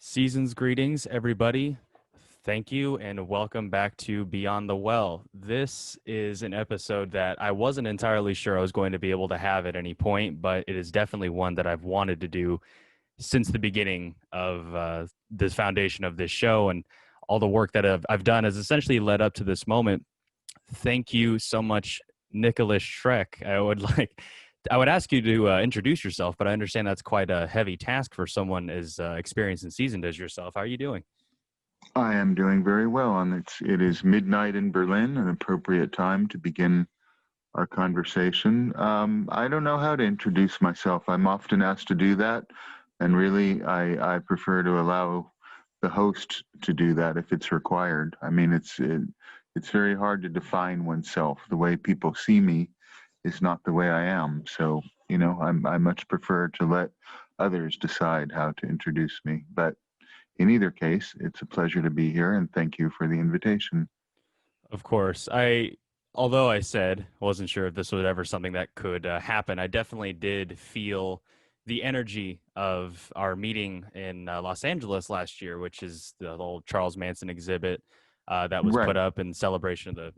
Season's greetings, everybody. Thank you and welcome back to Beyond the Well. This is an episode that I wasn't entirely sure I was going to be able to have at any point, but it is definitely one that I've wanted to do since the beginning of this foundation of this show, and all the work that I've done has essentially led up to this moment. Thank you so much, Nikolas Schreck. I would ask you to introduce yourself, but I understand that's quite a heavy task for someone as experienced and seasoned as yourself. How are you doing? I am doing very well, and it is midnight in Berlin, an appropriate time to begin our conversation. I don't know how to introduce myself. I'm often asked to do that, and really, I prefer to allow the host to do that if it's required. I mean, it's very hard to define oneself. The way people see me is not the way I am. So, I much prefer to let others decide how to introduce me. But in either case, it's a pleasure to be here, and thank you for the invitation. Of course. Although I said wasn't sure if this was ever something that could happen, I definitely did feel the energy of our meeting in Los Angeles last year, which is the whole Charles Manson exhibit that was Right. put up in celebration of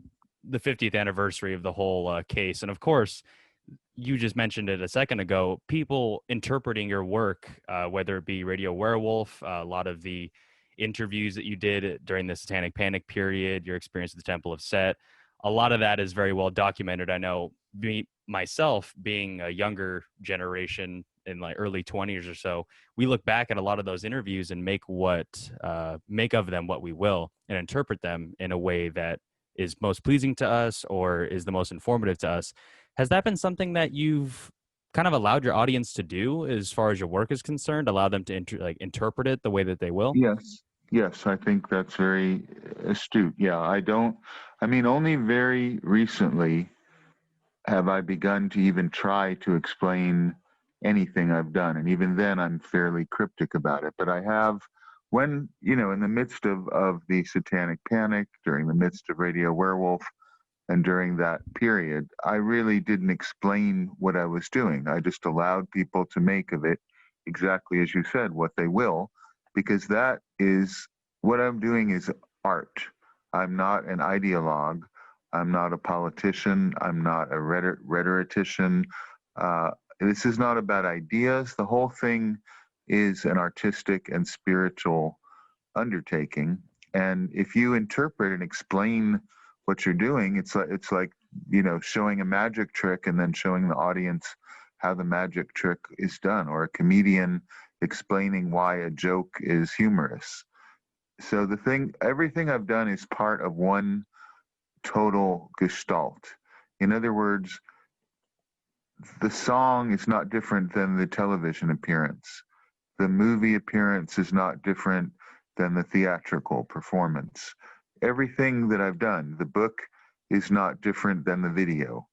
the 50th anniversary of the whole case. And of course, you just mentioned it a second ago, people interpreting your work, whether it be Radio Werewolf, a lot of the interviews that you did during the Satanic Panic period, your experience at the Temple of Set, a lot of that is very well documented. I know myself being a younger generation in like early 20s or so, we look back at a lot of those interviews and make of them what we will and interpret them in a way that is most pleasing to us or is the most informative to us. Has that been something that you've kind of allowed your audience to do as far as your work is concerned, allow them to interpret it the way that they will? Yes. Yes, I think that's very astute. Yeah, I mean, only very recently have I begun to even try to explain anything I've done. And even then, I'm fairly cryptic about it. But I have, in the midst of the Satanic Panic, during the midst of Radio Werewolf, and during that period, I really didn't explain what I was doing. I just allowed people to make of it exactly as you said, what they will, because that is what I'm doing is art. I'm not an ideologue. I'm not a politician. I'm not a rhetorician. This is not about ideas. The whole thing is an artistic and spiritual undertaking. And if you interpret and explain what you're doing, it's like showing a magic trick and then showing the audience how the magic trick is done, or a comedian explaining why a joke is humorous. So everything I've done is part of one total gestalt. In other words, the song is not different than the television appearance. The movie appearance is not different than the theatrical performance. Everything that I've done, the book is not different than the video.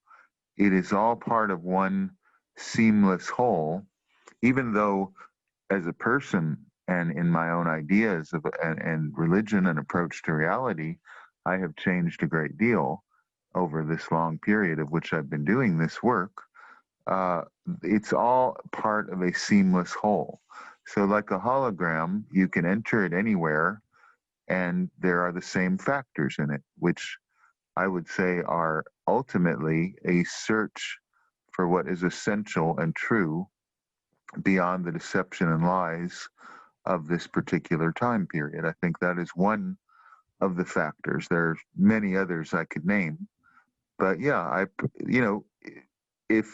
It is all part of one seamless whole, even though as a person and in my own ideas and religion and approach to reality, I have changed a great deal over this long period of which I've been doing this work. uh, it's all part of a seamless whole. So, like a hologram, you can enter it anywhere, and there are the same factors in it, which I would say are ultimately a search for what is essential and true beyond the deception and lies of this particular time period. I think that is one of the factors. There are many others I could name, but yeah, if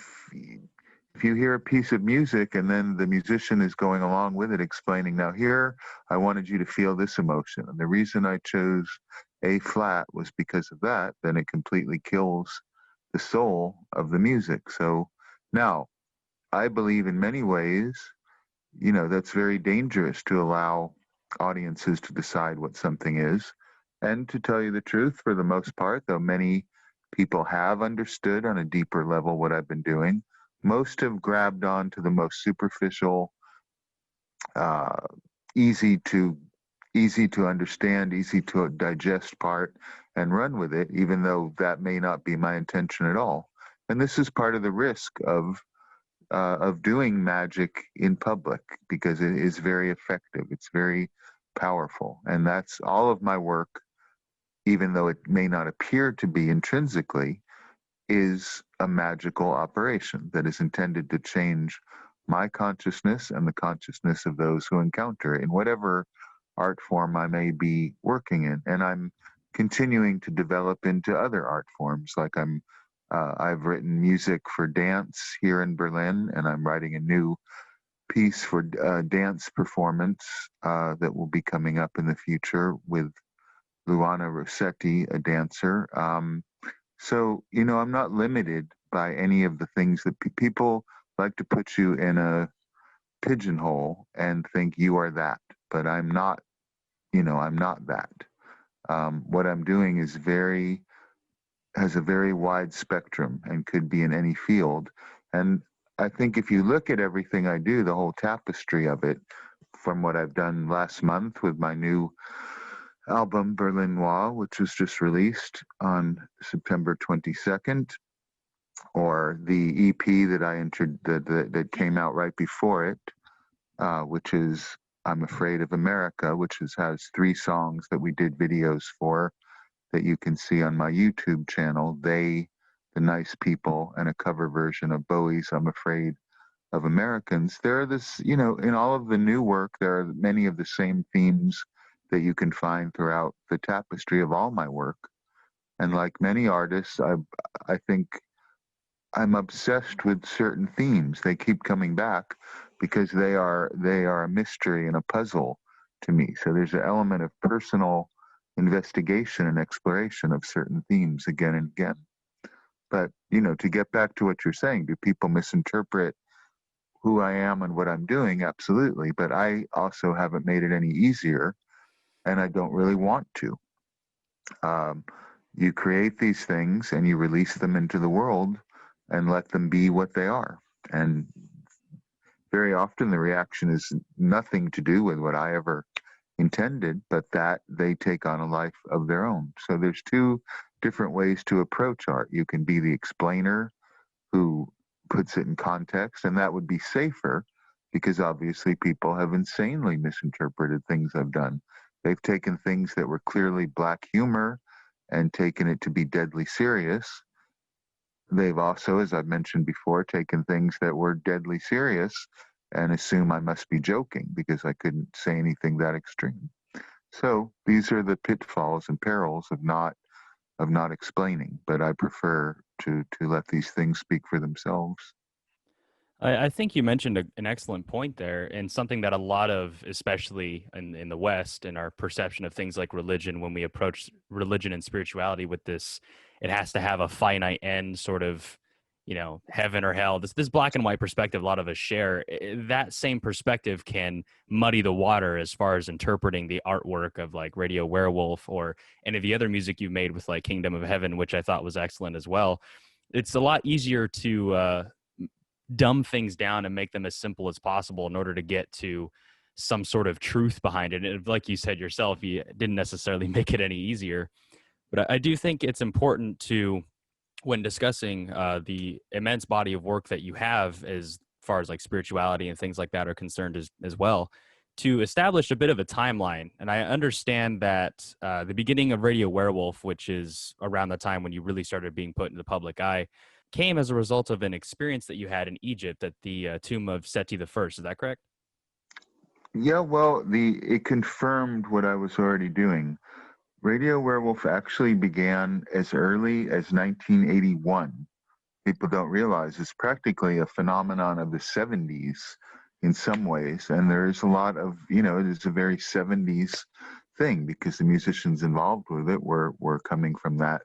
if you hear a piece of music and then the musician is going along with it explaining, now here I wanted you to feel this emotion, and the reason I chose A flat was because of that, then it completely kills the soul of the music. So now I believe in many ways, that's very dangerous to allow audiences to decide what something is. And to tell you the truth, for the most part, though many people have understood on a deeper level what I've been doing, most have grabbed on to the most superficial, uh, easy to easy to understand, easy to digest part and run with it, even though that may not be my intention at all. And this is part of the risk of of doing magic in public, because it is very effective. It's very powerful. And that's all of my work, even though it may not appear to be intrinsically, is a magical operation that is intended to change my consciousness and the consciousness of those who encounter it in whatever art form I may be working in. And I'm continuing to develop into other art forms. Like I've written music for dance here in Berlin, and I'm writing a new piece for dance performance that will be coming up in the future with Luana Rossetti, a dancer. So, I'm not limited by any of the things that people like to put you in a pigeonhole and think you are that, but I'm not, I'm not that. What I'm doing has a very wide spectrum and could be in any field. And I think if you look at everything I do, the whole tapestry of it, from what I've done last month with my new album Berlin Noir, which was just released on September 22nd, or the EP that I entered that came out right before it, which is I'm Afraid of America, which has 3 songs that we did videos for that you can see on my YouTube channel. They, the Nice People, and a cover version of Bowie's I'm Afraid of Americans. There are in all of the new work, there are many of the same themes that you can find throughout the tapestry of all my work. And like many artists, I think I'm obsessed with certain themes. They keep coming back because they are a mystery and a puzzle to me. So there's an element of personal investigation and exploration of certain themes again and again. But, to get back to what you're saying, do people misinterpret who I am and what I'm doing? Absolutely. But I also haven't made it any easier, and I don't really want to. You create these things and you release them into the world and let them be what they are. And very often the reaction is nothing to do with what I ever intended, but that they take on a life of their own. So there's 2 different ways to approach art. You can be the explainer who puts it in context, and that would be safer because obviously people have insanely misinterpreted things I've done. They've taken things that were clearly black humor and taken it to be deadly serious. They've also, as I've mentioned before, taken things that were deadly serious and assume I must be joking because I couldn't say anything that extreme. So these are the pitfalls and perils of not explaining, but I prefer to let these things speak for themselves. I think you mentioned an excellent point there, and something that a lot of, especially in the West, and our perception of things like religion, when we approach religion and spirituality with this, it has to have a finite end, sort of, heaven or hell. This black and white perspective, a lot of us share. That same perspective can muddy the water as far as interpreting the artwork of like Radio Werewolf or any of the other music you made with like Kingdom of Heaven, which I thought was excellent as well. It's a lot easier to dumb things down and make them as simple as possible in order to get to some sort of truth behind it. And like you said yourself, you didn't necessarily make it any easier. But I do think it's important to, when discussing the immense body of work that you have as far as like spirituality and things like that are concerned as well, to establish a bit of a timeline. And I understand that the beginning of Radio Werewolf, which is around the time when you really started being put in the public eye, came as a result of an experience that you had in Egypt at the tomb of Seti the First. Is that correct? Yeah, well, it confirmed what I was already doing. Radio Werewolf actually began as early as 1981. People don't realize it's practically a phenomenon of the 70s in some ways. And there is a lot of, it is a very 70s thing because the musicians involved with it were coming from that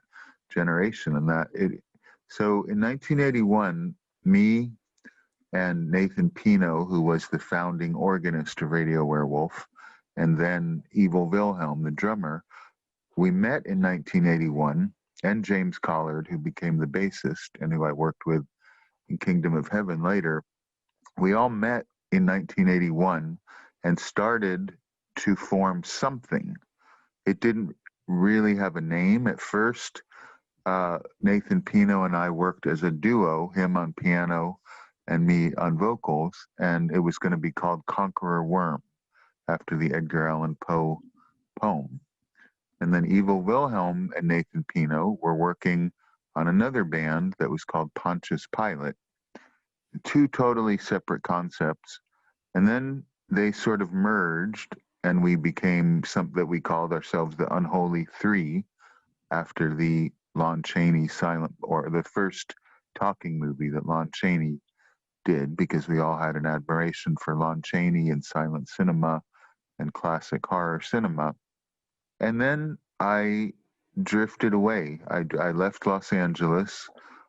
generation. So in 1981, me and Nathan Pino, who was the founding organist of Radio Werewolf, and then Evil Wilhelm, the drummer, we met in 1981, and James Collard, who became the bassist and who I worked with in Kingdom of Heaven later. We all met in 1981 and started to form something. It didn't really have a name at first. Nathan Pino and I worked as a duo, him on piano, and me on vocals, and it was going to be called Conqueror Worm, after the Edgar Allan Poe poem. And then Evil Wilhelm and Nathan Pino were working on another band that was called Pontius Pilate, two totally separate concepts. And then they sort of merged, and we became something that we called ourselves the Unholy Three, after the Lon Chaney silent, or the first talking movie that Lon Chaney did, because we all had an admiration for Lon Chaney and silent cinema and classic horror cinema. And then I drifted away. I left Los Angeles.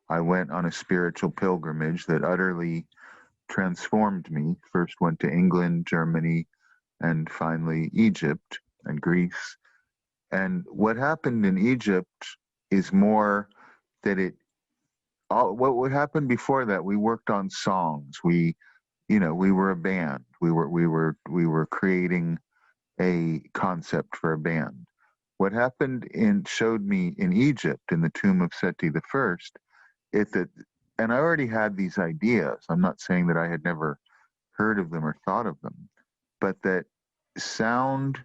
I went on a spiritual pilgrimage that utterly transformed me. First went to England, Germany, and finally Egypt and Greece. And what happened in Egypt is more that what would happen before that, we worked on songs. We were a band. We were creating a concept for a band. What happened showed me in Egypt, in the tomb of Seti the First, and I already had these ideas. I'm not saying that I had never heard of them or thought of them, but that sound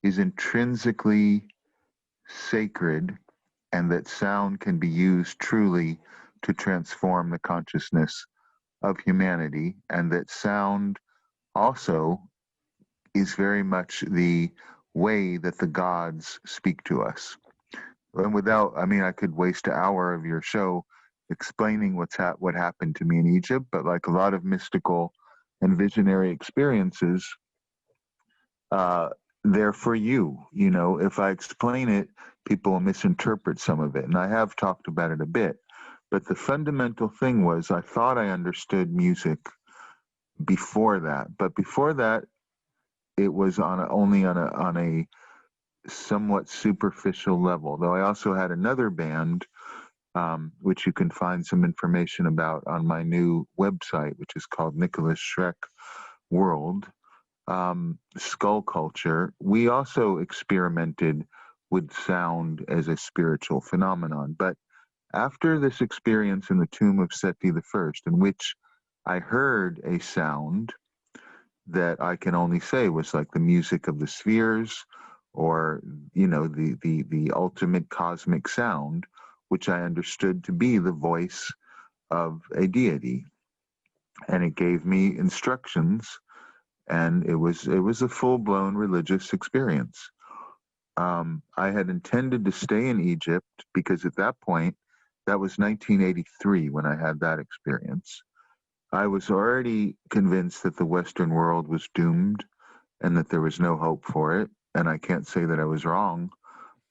is intrinsically sacred, and that sound can be used truly to transform the consciousness of humanity, and that sound also is very much the way that the gods speak to us. And I could waste an hour of your show explaining what happened to me in Egypt, but like a lot of mystical and visionary experiences, they're for you. If I explain it, people will misinterpret some of it, and I have talked about it a bit. But the fundamental thing was, I thought I understood music before that, but before that, it was only on a somewhat superficial level. Though I also had another band, which you can find some information about on my new website, which is called Nikolas Schreck World, Skull Culture. We also experimented with sound as a spiritual phenomenon. But after this experience in the tomb of Seti the First, in which I heard a sound that I can only say was like the music of the spheres, or the ultimate cosmic sound, which I understood to be the voice of a deity, and it gave me instructions, and it was a full-blown religious experience. I had intended to stay in Egypt because at that point, that was 1983 when I had that experience. I was already convinced that the Western world was doomed and that there was no hope for it. And I can't say that I was wrong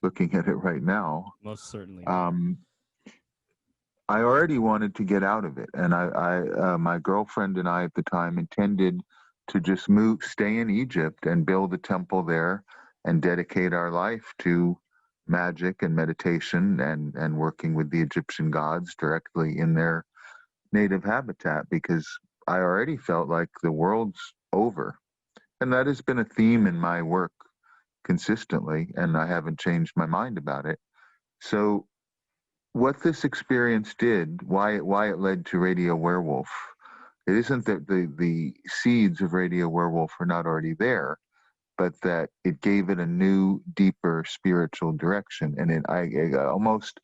looking at it right now. Most certainly. I already wanted to get out of it. And my girlfriend and I at the time intended to just stay in Egypt and build a temple there and dedicate our life to magic and meditation and working with the Egyptian gods directly in their native habitat, because I already felt like the world's over. And that has been a theme in my work consistently, and I haven't changed my mind about it. So what this experience did, why it led to Radio Werewolf, it isn't that the seeds of Radio Werewolf were not already there, but that it gave it a new, deeper spiritual direction. And I almost,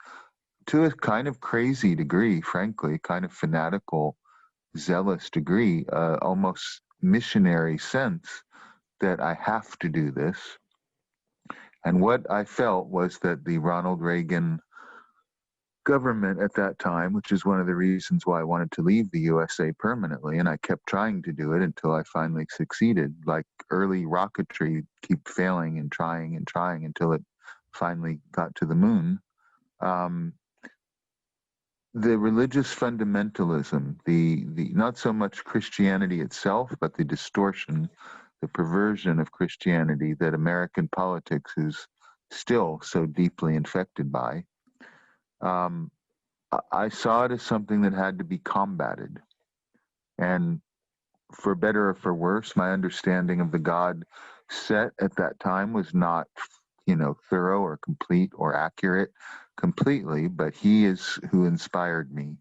to a kind of crazy degree, frankly, kind of fanatical, zealous degree, almost missionary sense, that I have to do this. And what I felt was that the Ronald Reagan government at that time, which is one of the reasons why I wanted to leave the USA permanently, and I kept trying to do it until I finally succeeded. Like early rocketry, keep failing and trying until it finally got to the moon. The religious fundamentalism, the not so much Christianity itself, but the distortion, the perversion of Christianity that American politics is still so deeply infected by. I saw it as something that had to be combated. And for better or for worse, my understanding of the God set at that time was not, thorough or complete or accurate completely, but he is who inspired me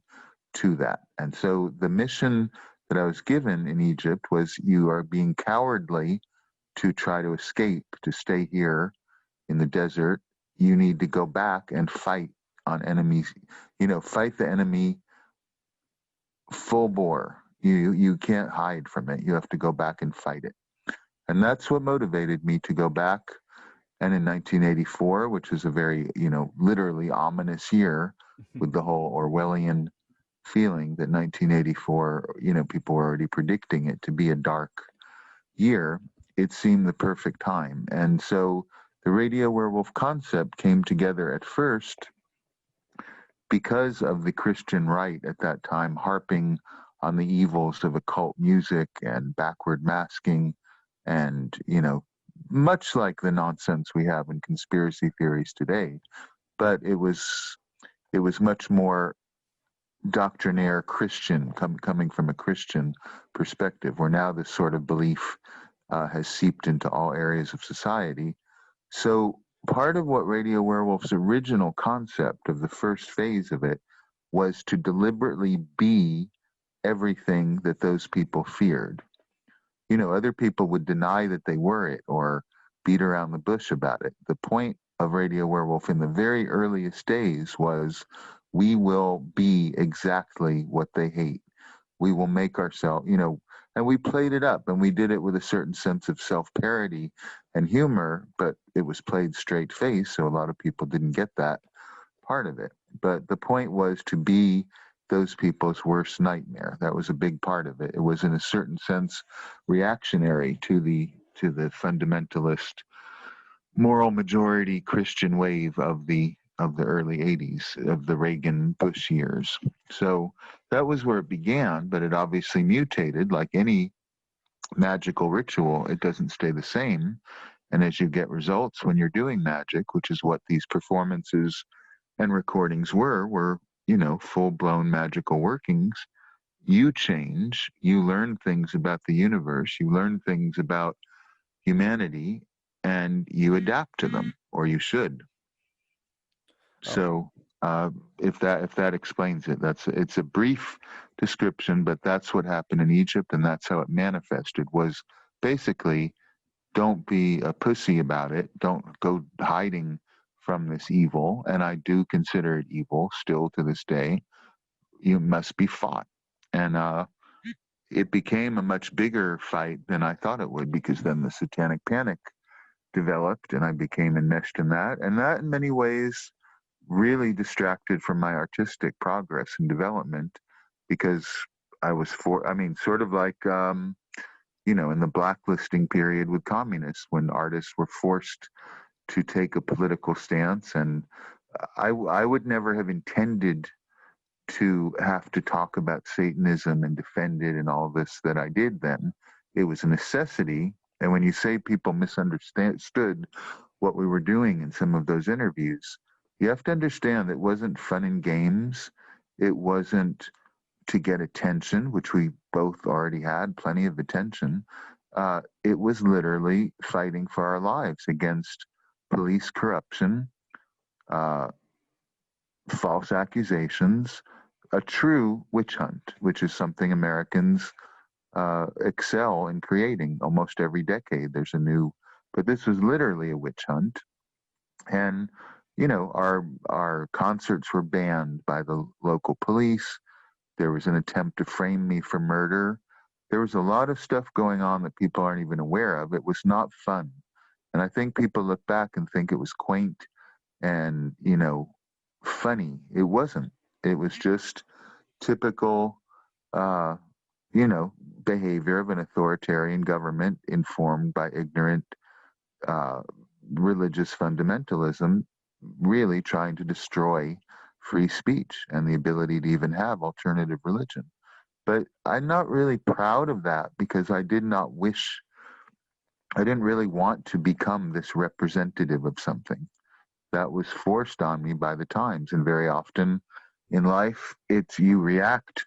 to that. And so the mission that I was given in Egypt was, you are being cowardly to try to escape, to stay here in the desert. You need to go back and fight on enemies, fight the enemy full bore. You can't hide from it. You have to go back and fight it. And that's what motivated me to go back. And in 1984, which was a very, literally ominous year, with the whole Orwellian feeling that 1984, people were already predicting it to be a dark year, it seemed the perfect time. And so the Radio Werewolf concept came together at first because of the Christian right at that time harping on the evils of occult music and backward masking, and, much like the nonsense we have in conspiracy theories today. But it was much more doctrinaire Christian, coming from a Christian perspective, where now this sort of belief has seeped into all areas of society. So part of what Radio Werewolf's original concept of the first phase of it was to deliberately be everything that those people feared. Other people would deny that they were it or beat around the bush about it. The point of Radio Werewolf in the very earliest days was, we will be exactly what they hate. We will make ourselves, and we played it up, and we did it with a certain sense of self-parody and humor, but it was played straight face, so a lot of people didn't get that part of it. But the point was to be those people's worst nightmare. That was a big part of it. It was, in a certain sense, reactionary to the fundamentalist moral majority Christian wave of the early 80s, of the Reagan Bush years. So that was where it began, but it obviously mutated. Like any magical ritual, it doesn't stay the same. And as you get results when you're doing magic, which is what these performances and recordings were, full-blown magical workings, you change, you learn things about the universe, you learn things about humanity, and you adapt to them, or you should. So if that explains it, it's a brief description, but that's what happened in Egypt, and that's how it manifested. Was basically, don't be a pussy about it. Don't go hiding from this evil, and I do consider it evil still to this day. You must be fought, and it became a much bigger fight than I thought it would, because then the Satanic Panic developed, and I became enmeshed in that, and that in many ways really distracted from my artistic progress and development, because I was sort of like, in the blacklisting period with communists, when artists were forced to take a political stance. And I would never have intended to have to talk about Satanism and defend it and all this that I did then. It was a necessity. And when you say people misunderstood what we were doing in some of those interviews, you have to understand that it wasn't fun and games. It wasn't to get attention, which we both already had plenty of attention. It was literally fighting for our lives against police corruption, false accusations, a true witch hunt, which is something Americans excel in creating. Almost every decade there's a new, but this was literally a witch hunt. And our concerts were banned by the local police. There was an attempt to frame me for murder. There was a lot of stuff going on that people aren't even aware of. It was not fun. And I think people look back and think it was quaint and, funny. It wasn't. It was just typical, behavior of an authoritarian government informed by ignorant religious fundamentalism, really trying to destroy free speech and the ability to even have alternative religion. But I'm not really proud of that, because I didn't really want to become this representative of something. That was forced on me by the times. And very often in life, it's you react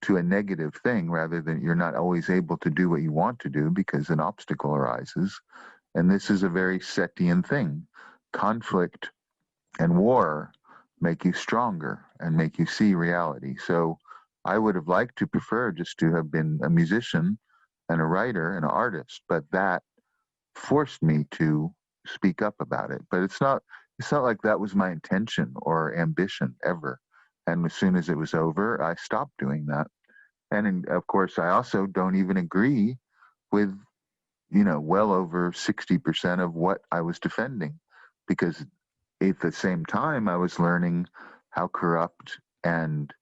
to a negative thing rather than, you're not always able to do what you want to do because an obstacle arises. And this is a very Setian thing. Conflict and war make you stronger and make you see reality. So I would have liked to prefer just to have been a musician and a writer and an artist, but that forced me to speak up about it. But it's not like that was my intention or ambition ever. And as soon as it was over, I stopped doing that. And of course, I also don't even agree with, well over 60% of what I was defending, because at the same time, I was learning how corrupt and,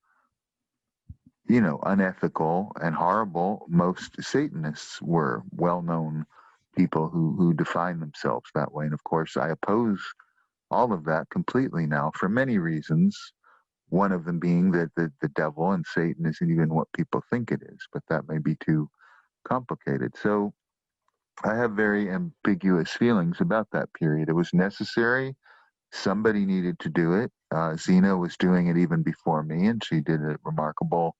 unethical and horrible most Satanists were, well-known people who define themselves that way. And of course, I oppose all of that completely now for many reasons. One of them being that the devil and Satan isn't even what people think it is, but that may be too complicated. So I have very ambiguous feelings about that period. It was necessary. Somebody needed to do it. Xena was doing it even before me, and she did a remarkable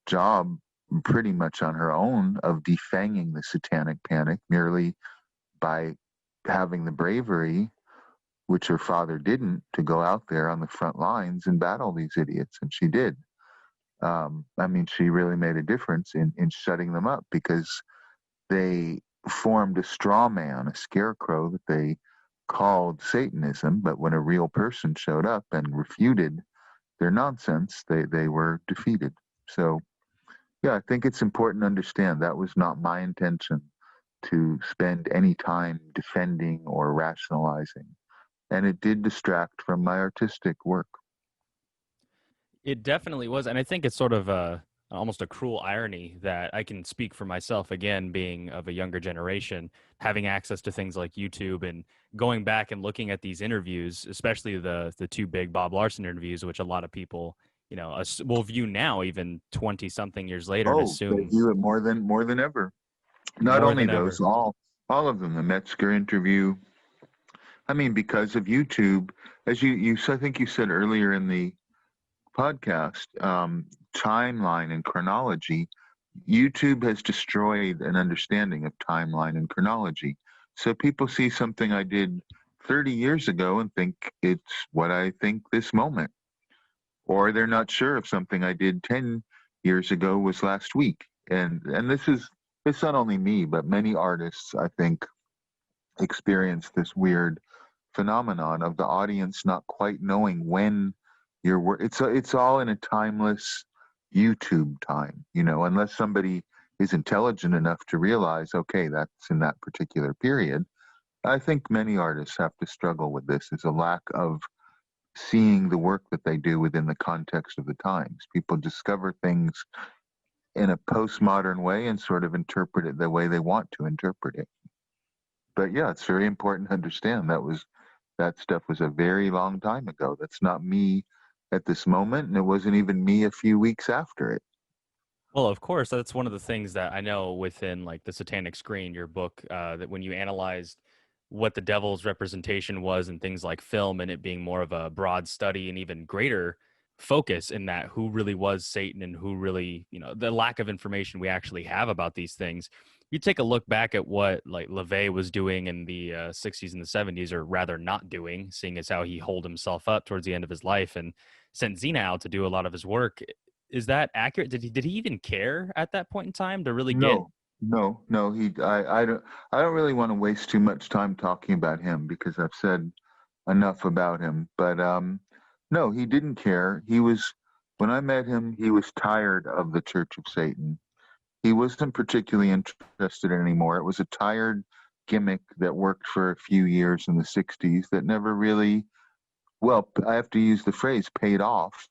job pretty much on her own of defanging the satanic panic merely by having the bravery, which her father didn't, to go out there on the front lines and battle these idiots. And she did. She really made a difference in shutting them up, because they formed a straw man, a scarecrow that they called Satanism. But when a real person showed up and refuted their nonsense, they were defeated. So, yeah, I think it's important to understand that was not my intention to spend any time defending or rationalizing. And it did distract from my artistic work. It definitely was, and I think it's sort of almost a cruel irony that I can speak for myself again, being of a younger generation, having access to things like YouTube and going back and looking at these interviews, especially the two big Bob Larson interviews, which a lot of people, will view now, even 20 something years later, and Oh, they assume view it more than ever. Not more only than those, ever. all of them. The Metzger interview. Because of YouTube, as I think you said earlier in the podcast, timeline and chronology. YouTube has destroyed an understanding of timeline and chronology. So people see something I did 30 years ago and think it's what I think this moment, or they're not sure if something I did 10 years ago was last week. And it's not only me, but many artists, I think, experience this weird phenomenon of the audience not quite knowing when your work. It's all in a timeless YouTube time, unless somebody is intelligent enough to realize, okay, that's in that particular period. I think many artists have to struggle with this. Is a lack of seeing the work that they do within the context of the times. People discover things in a postmodern way and sort of interpret it the way they want to interpret it. But yeah, it's very important to understand that stuff was a very long time ago. That's not me at this moment, and it wasn't even me a few weeks after it. Well, of course, that's one of the things that I know within like the Satanic Screen, your book, that when you analyzed what the devil's representation was and things like film and it being more of a broad study and even greater focus in that who really was Satan and who really, the lack of information we actually have about these things. You take a look back at what like LaVey was doing in the 60s and the 70s, or rather not doing, seeing as how he holed himself up towards the end of his life and sent Xena out to do a lot of his work. Is that accurate? Did he even care at that point in time to really get? No, no. I don't really want to waste too much time talking about him because I've said enough about him. But no, he didn't care. When I met him, he was tired of the Church of Satan. He wasn't particularly interested in it anymore. It was a tired gimmick that worked for a few years in the 60s that never really, well, I have to use the phrase, paid off.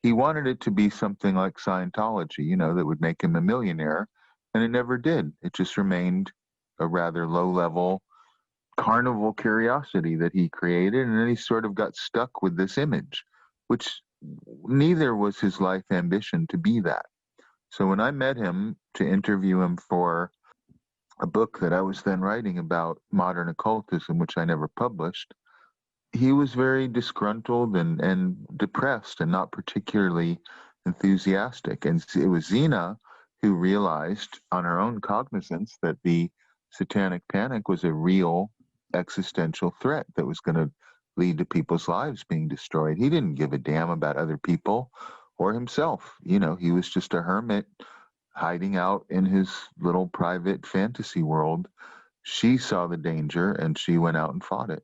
He wanted it to be something like Scientology, that would make him a millionaire, and it never did. It just remained a rather low level carnival curiosity that he created, and then he sort of got stuck with this image, which neither was his life ambition to be that. So when I met him to interview him for a book that I was then writing about modern occultism, which I never published, he was very disgruntled and depressed and not particularly enthusiastic. And it was Xena who realized on her own cognizance that the satanic panic was a real existential threat that was going to lead to people's lives being destroyed. He didn't give a damn about other people or himself. He was just a hermit hiding out in his little private fantasy world. She saw the danger and she went out and fought it.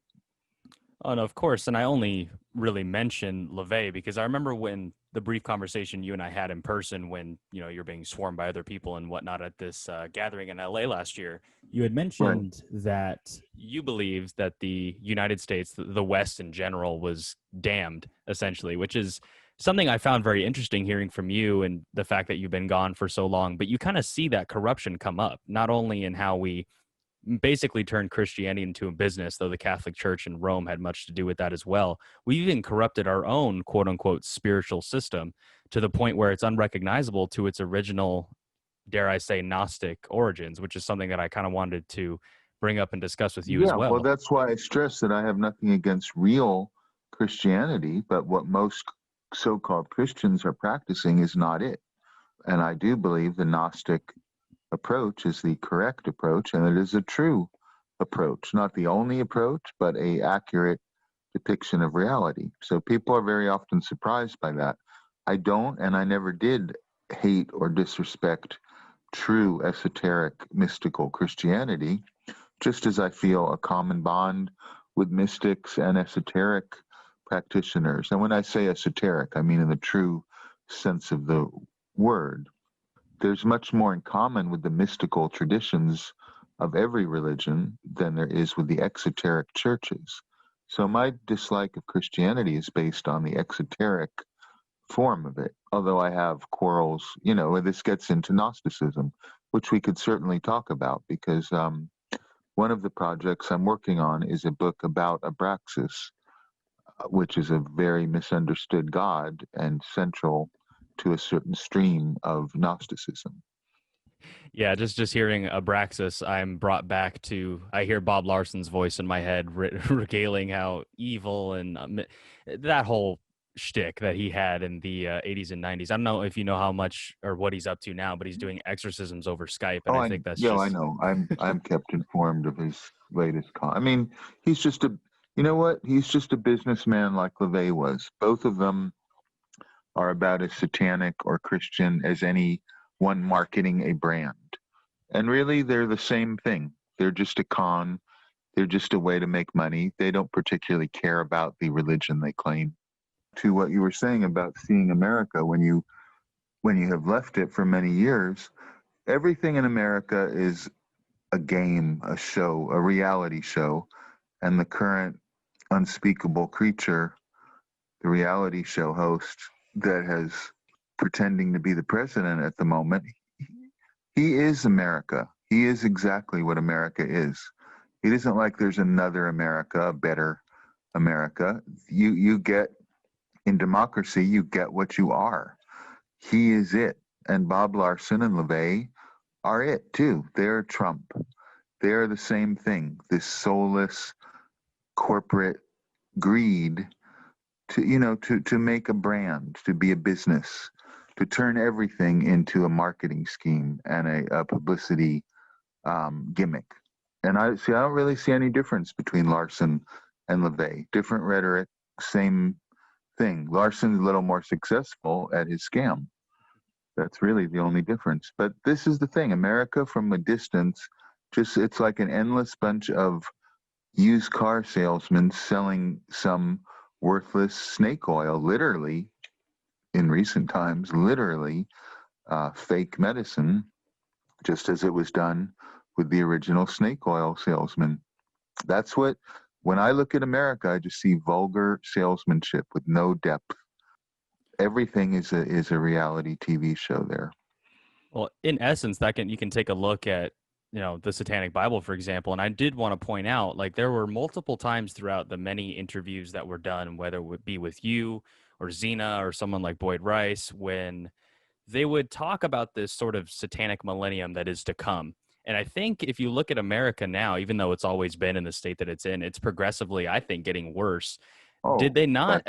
Oh, no, of course. And I only really mentioned LaVey because I remember when the brief conversation you and I had in person when, you're being swarmed by other people and whatnot at this gathering in LA last year, you had mentioned that you believed that the United States, the West in general, was damned, essentially, which is something I found very interesting hearing from you and the fact that you've been gone for so long. But you kind of see that corruption come up, not only in how we basically turned Christianity into a business, though the Catholic Church in Rome had much to do with that as well. We even corrupted our own quote unquote spiritual system to the point where it's unrecognizable to its original, dare I say, Gnostic origins, which is something that I kind of wanted to bring up and discuss with you as well. Well, that's why I stress that I have nothing against real Christianity, but what most so-called Christians are practicing is not it. And I do believe the Gnostic approach is the correct approach, and it is a true approach, not the only approach, but a accurate depiction of reality. So people are very often surprised by that. I don't, and I never did hate or disrespect true esoteric mystical Christianity, just as I feel a common bond with mystics and esoteric practitioners. And when I say esoteric, I mean in the true sense of the word. There's much more in common with the mystical traditions of every religion than there is with the exoteric churches. So my dislike of Christianity is based on the exoteric form of it, although I have quarrels, and this gets into Gnosticism, which we could certainly talk about, because one of the projects I'm working on is a book about Abraxas, which is a very misunderstood god and central to a certain stream of Gnosticism. Yeah, just hearing Abraxas, I'm brought back to, I hear Bob Larson's voice in my head regaling how evil and that whole shtick that he had in the 80s and 90s. I don't know if you know how much or what he's up to now, but he's doing exorcisms over Skype, and I think that's just... I know. I'm kept informed of his latest I mean, he's just he's just a businessman like LaVey was. Both of them are about as satanic or Christian as any one marketing a brand. And really, they're the same thing. They're just a con. They're just a way to make money. They don't particularly care about the religion they claim. To what you were saying about seeing America when you have left it for many years, everything in America is a game, a show, a reality show. And the current unspeakable creature, the reality show host that has pretending to be the president at the moment, he is America. He is exactly what America is. It isn't like there's another America, a better America. You get, in democracy, you get what you are. He is it. And Bob Larson and LaVey are it too. They're Trump. They're the same thing. This soulless corporate greed to make a brand, to be a business, to turn everything into a marketing scheme and a publicity gimmick. And I don't really see any difference between Larson and LaVey. Different rhetoric, same thing. Larson's a little more successful at his scam. That's really the only difference. But this is the thing. America from a distance, it's like an endless bunch of used car salesmen selling some worthless snake oil, literally, in recent times, literally fake medicine, just as it was done with the original snake oil salesman. That's what, when I look at America, I just see vulgar salesmanship with no depth. Everything is a reality TV show there. Well, in essence, you can take a look at, the Satanic Bible, for example. And I did want to point out, like, there were multiple times throughout the many interviews that were done, whether it would be with you or Zena or someone like Boyd Rice, when they would talk about this sort of satanic millennium that is to come. And I think if you look at America now, even though it's always been in the state that it's in, it's progressively, I think, getting worse. Did they not?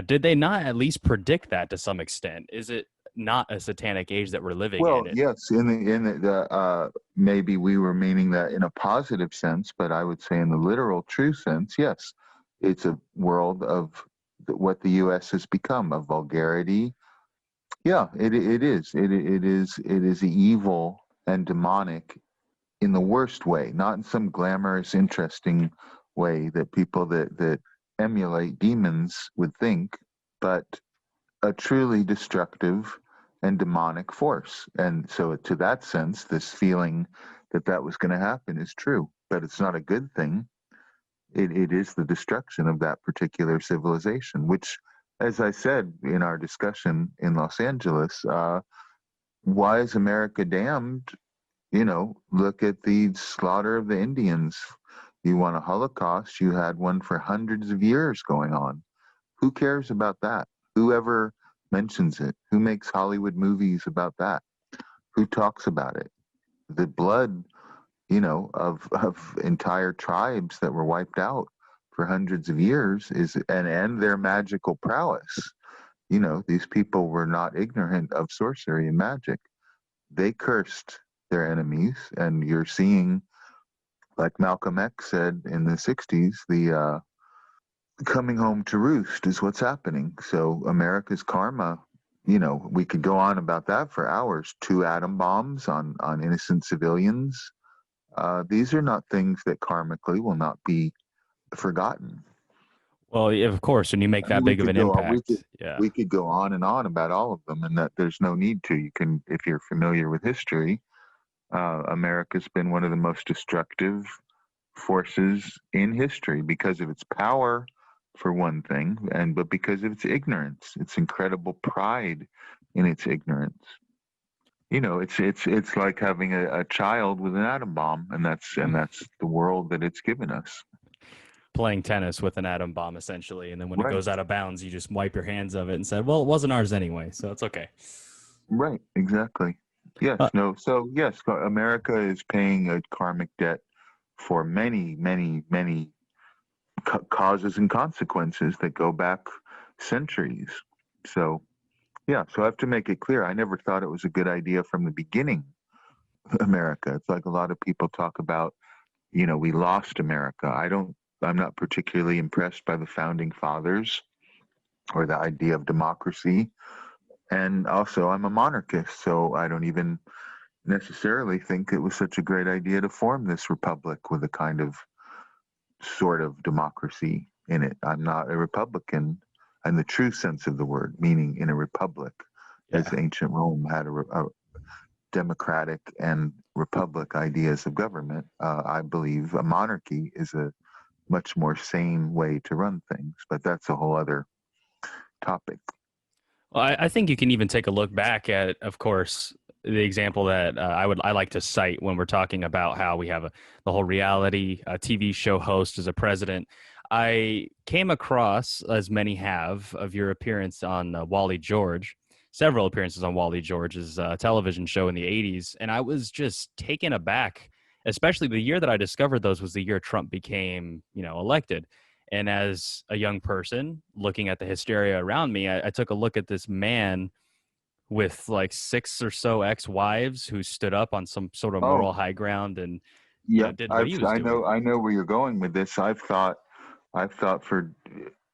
Did they not at least predict that to some extent? Is it not a satanic age that we're living in? Well, yes, in the maybe we were meaning that in a positive sense, but I would say in the literal true sense, yes, it's a world of what the U.S. has become, of vulgarity, Yeah, it is. It is evil and demonic in the worst way, not in some glamorous, interesting way that people that emulate demons would think, but a truly destructive and demonic force. And so, to that sense, this feeling that that was going to happen is true, but it's not a good thing. It is the destruction of that particular civilization, which, as I said in our discussion in Los Angeles, why is America damned? Look at the slaughter of the Indians. You want a Holocaust? You had one for hundreds of years going on. Who cares about that? Whoever mentions it? Who makes Hollywood movies about that? Who talks about it? The blood, of entire tribes that were wiped out for hundreds of years and their magical prowess. These people were not ignorant of sorcery and magic. They cursed their enemies, and you're seeing, like Malcolm X said in the 60s, the coming home to roost is what's happening. So America's karma, we could go on about that for hours. 2 atom bombs on innocent civilians. These are not things that karmically will not be forgotten. Well, yeah, of course, when you make I mean, that we big of could an go on. We could impact, yeah. we could go on and on about all of them, and that there's no need to. You can, if you're familiar with history, America's been one of the most destructive forces in history because of its power, for one thing, but because of its ignorance, its incredible pride in its ignorance. It's like having a child with an atom bomb, and that's the world that it's given us. Playing tennis with an atom bomb, essentially. And then when it Right, goes out of bounds, you just wipe your hands of it and said, well, it wasn't ours anyway. So it's okay. right, exactly. Yes, Uh, no. So yes, America is paying a karmic debt for many, many, many causes and consequences that go back centuries. So yeah, so I have to make it clear. I never thought it was a good idea from the beginning. America. It's like a lot of people talk about, we lost America. I'm not particularly impressed by the founding fathers or the idea of democracy. And also, I'm a monarchist, so I don't even necessarily think it was such a great idea to form this republic with a kind of sort of democracy in it. I'm not a Republican in the true sense of the word, meaning in a republic, as yeah. ancient Rome had a democratic and republic ideas of government. I believe a monarchy is a much more sane way to run things, but that's a whole other topic. Well, I think you can even take a look back at, of course, the example that I like to cite when we're talking about how we have the whole reality TV show host as a president. I came across, as many have, of your appearance on Wally George, several appearances on Wally George's television show in the '80s, and I was just taken aback. Especially the year that I discovered those was the year Trump became, elected. And as a young person looking at the hysteria around me, I took a look at this man with like 6 or so ex-wives who stood up on some sort of Oh, moral high ground and, yeah, did what he was doing. I know where you're going with this. I've thought for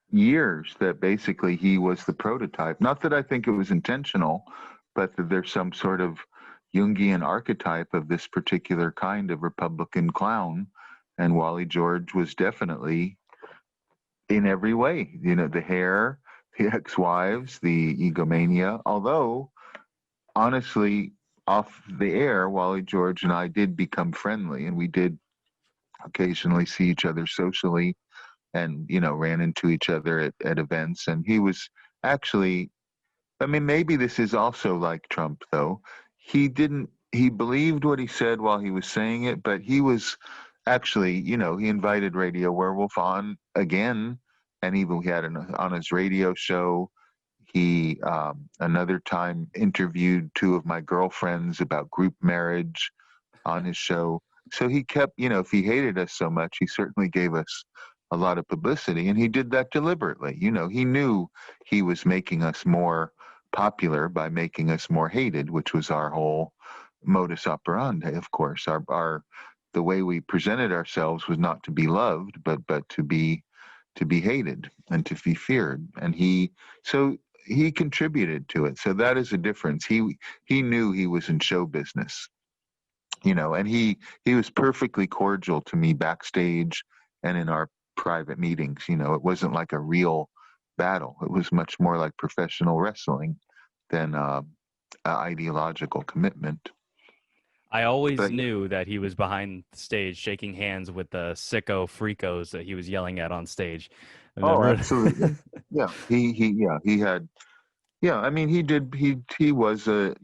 years that basically he was the prototype. Not that I think it was intentional, but that there's some sort of Jungian archetype of this particular kind of Republican clown, and Wally George was definitely in every way. The hair, the ex-wives, the egomania. Although, honestly, off the air, Wally George and I did become friendly, and we did occasionally see each other socially, and ran into each other at events. And he was actually, I mean, maybe this is also like Trump, though. He believed what he said while he was saying it, but he was actually, he invited Radio Werewolf on again, and even he had on his radio show. He, another time, interviewed 2 of my girlfriends about group marriage on his show. So he kept, if he hated us so much, he certainly gave us a lot of publicity, and he did that deliberately. He knew he was making us more popular by making us more hated, which was our whole modus operandi. Of course, our the way we presented ourselves was not to be loved, but to be hated and to be feared. And so he contributed to it. So that is a difference. He knew he was in show business, and he was perfectly cordial to me backstage and in our private meetings. It wasn't like a real battle. It was much more like professional wrestling than ideological commitment. I always But knew that he was behind the stage shaking hands with the sicko freakos that he was yelling at on stage. I oh, never. absolutely, yeah. He had. Yeah, I mean, he was a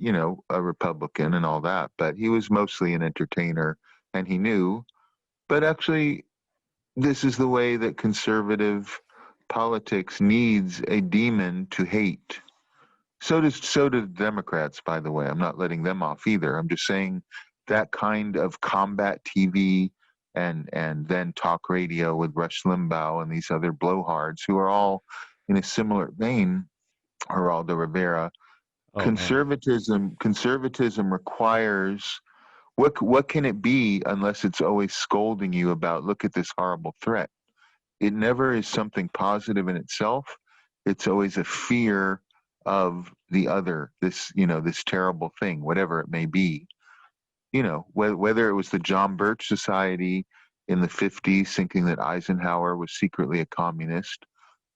Republican and all that, but he was mostly an entertainer, and he knew. But actually, this is the way that conservative politics needs a demon to hate. So do Democrats, by the way. I'm not letting them off either. I'm just saying that kind of combat TV and then talk radio with Rush Limbaugh and these other blowhards who are all in a similar vein, Geraldo Rivera. Oh man. Conservatism requires, what can it be unless it's always scolding you about, look at this horrible threat. It never is something positive in itself. It's always a fear of the other, this terrible thing, whatever it may be. Whether it was the John Birch Society in the 50s thinking that Eisenhower was secretly a communist,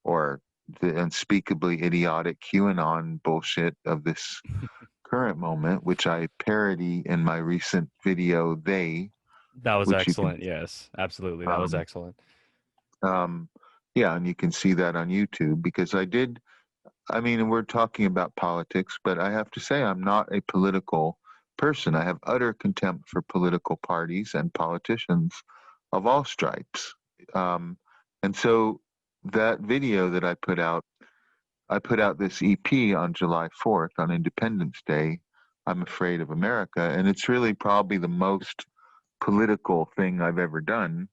or the unspeakably idiotic QAnon bullshit of this current moment, which I parody in my recent video, That was which you can, excellent. Yes, absolutely. That was um, excellent. um, yeah, and you can see that on YouTube because I mean, and we're talking about politics, but I have to say I'm not a political person. I have utter contempt for political parties and politicians of all stripes. Um, and so that video that I put out this EP on July 4th on Independence Day, I'm Afraid of America. And it's really probably the most political thing I've ever done,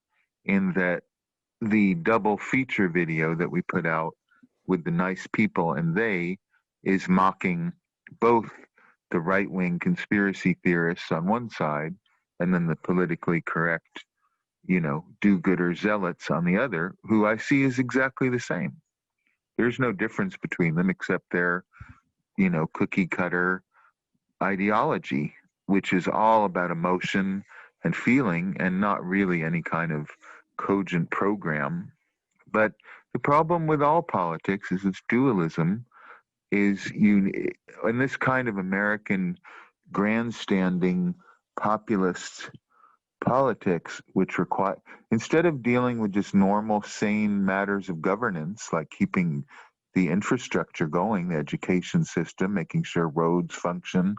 in that the double feature video that we put out with the Nice People and They is mocking both the right wing conspiracy theorists on one side and then the politically correct, do gooder zealots on the other, who I see as exactly the same. There's no difference between them except their, cookie cutter ideology, which is all about emotion and feeling and not really any kind of cogent program. But the problem with all politics is its dualism. Is in this kind of American grandstanding populist politics, which require, instead of dealing with just normal, sane matters of governance, like keeping the infrastructure going, the education system, making sure roads function,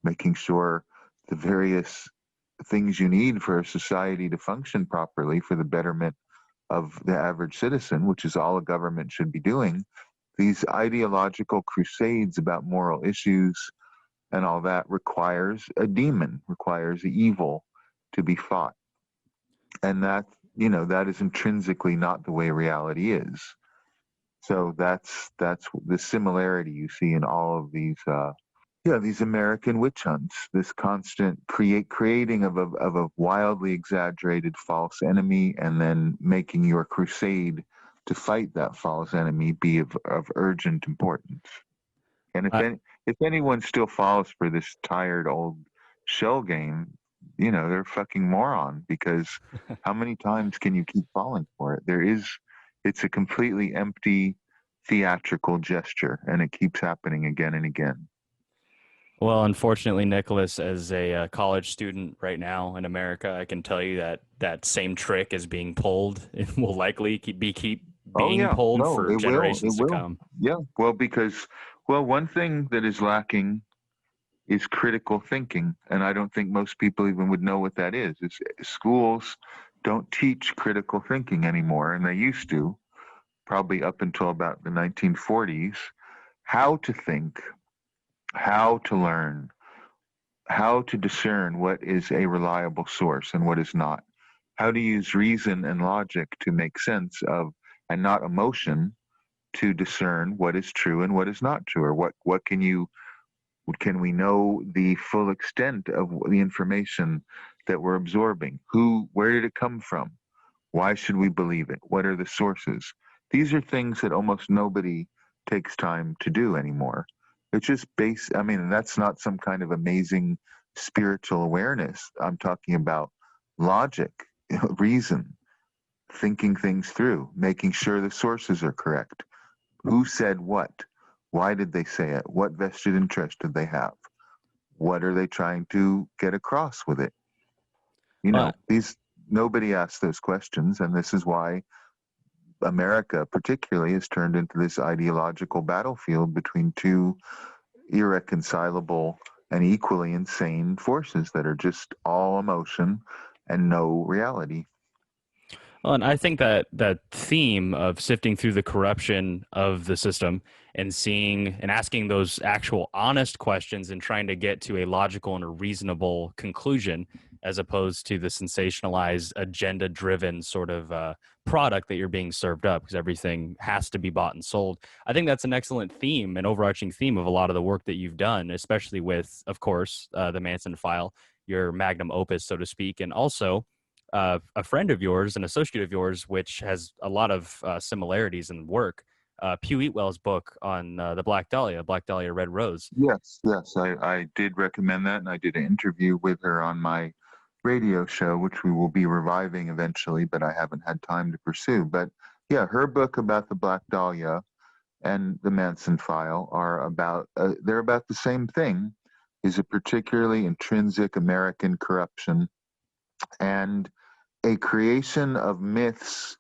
making sure the various things you need for a society to function properly for the betterment of the average citizen, which is all a government should be doing. These ideological crusades about moral issues and all that requires a demon, requires the evil to be fought. And that is intrinsically not the way reality is. So that's the similarity you see in all of these American witch hunts, this constant creating of a wildly exaggerated false enemy, and then making your crusade to fight that false enemy be of urgent importance. And I, if anyone still falls for this tired old shell game, they're a fucking moron, because how many times can you keep falling for it? It's a completely empty theatrical gesture, and it keeps happening again and again. well, unfortunately, Nicholas, as a college student right now in America, I can tell you that that same trick is being pulled. It will likely keep Oh being yeah, pulled no, for it will, it generations to will. come. Yeah, well, one thing that is lacking is critical thinking, and I don't think most people even would know what that is. Schools don't teach critical thinking anymore, and they used to, probably up until about the 1940s. How to think, how to learn, how to discern what is a reliable source and what is not, how to use reason and logic to make sense of, and not emotion, to discern what is true and what is not true, or can we know the full extent of the information that we're absorbing? Where did it come from? Why should we believe it? What are the sources? These are things that almost nobody takes time to do anymore. It's just I mean, that's not some kind of amazing spiritual awareness. I'm talking about logic, reason, thinking things through, making sure the sources are correct. Who said what? Why did they say it? What vested interest did they have? What are they trying to get across with it? You know, nobody asks those questions, and this is why America particularly has turned into this ideological battlefield between two irreconcilable and equally insane forces that are just all emotion and no reality. Well, and I think that that theme of sifting through the corruption of the system and seeing and asking those actual honest questions and trying to get to a logical and a reasonable conclusion, as opposed to the sensationalized, agenda-driven sort of product that you're being served up, because everything has to be bought and sold. I think that's an excellent theme, an overarching theme of a lot of the work that you've done, especially with, of course, the Manson file, your magnum opus, so to speak, and also a friend of yours, an associate of yours, which has a lot of similarities in work, Pew Eatwell's book on the Black Dahlia Red Rose. Yes, I did recommend that, and I did an interview with her on my radio show, which we will be reviving eventually, but I haven't had time to pursue. But yeah, her book about the Black Dahlia and the Manson file are about, they're about the same thing, is a particularly intrinsic American corruption and a creation of myths,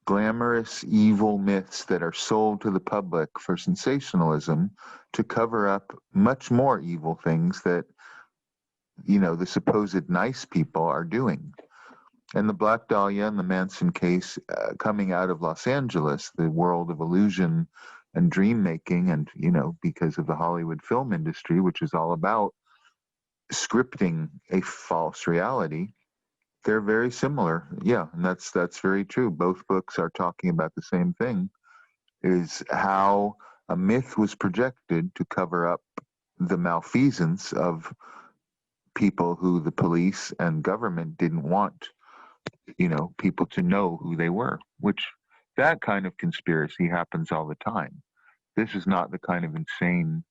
glamorous, evil myths that are sold to the public for sensationalism to cover up much more evil things that, you know, the supposed nice people are doing. And the Black Dahlia and the Manson case coming out of Los Angeles, the world of illusion and dream making, and, you know, because of the Hollywood film industry, which is all about scripting a false reality, they're very similar. Yeah, and that's very true. Both books are talking about the same thing, is how a myth was projected to cover up the malfeasance of people who the police and government didn't want, you know, people to know who they were, which that kind of conspiracy happens all the time. This is not the kind of insane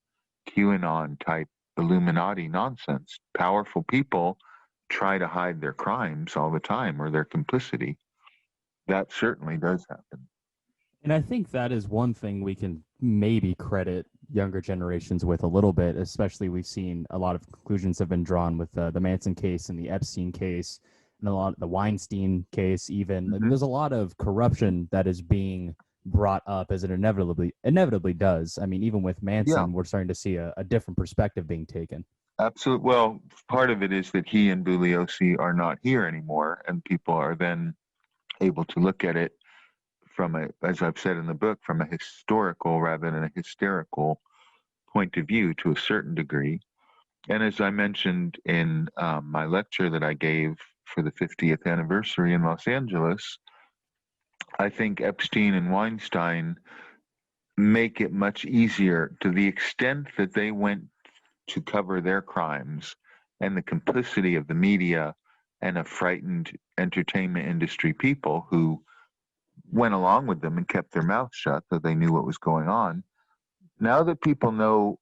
QAnon type Illuminati nonsense. Powerful people try to hide their crimes all the time or their complicity. That certainly does happen. And I think that is one thing we can maybe credit younger generations with a little bit, especially we've seen a lot of conclusions have been drawn with the Manson case and the Epstein case and a lot of the Weinstein case even. Mm-hmm. There's a lot of corruption that is being brought up as it inevitably does. I mean, even with Manson, we're starting to see a different perspective being taken. Absolutely. Well, part of it is that he and Bugliosi are not here anymore, and people are then able to look at it from a, as I've said in the book, from a historical rather than a hysterical point of view to a certain degree. And as I mentioned in my lecture that I gave for the 50th anniversary in Los Angeles, I think Epstein and Weinstein make it much easier, to the extent that they went to cover their crimes and the complicity of the media and of frightened entertainment industry people who went along with them and kept their mouths shut, that they knew what was going on. Now that people know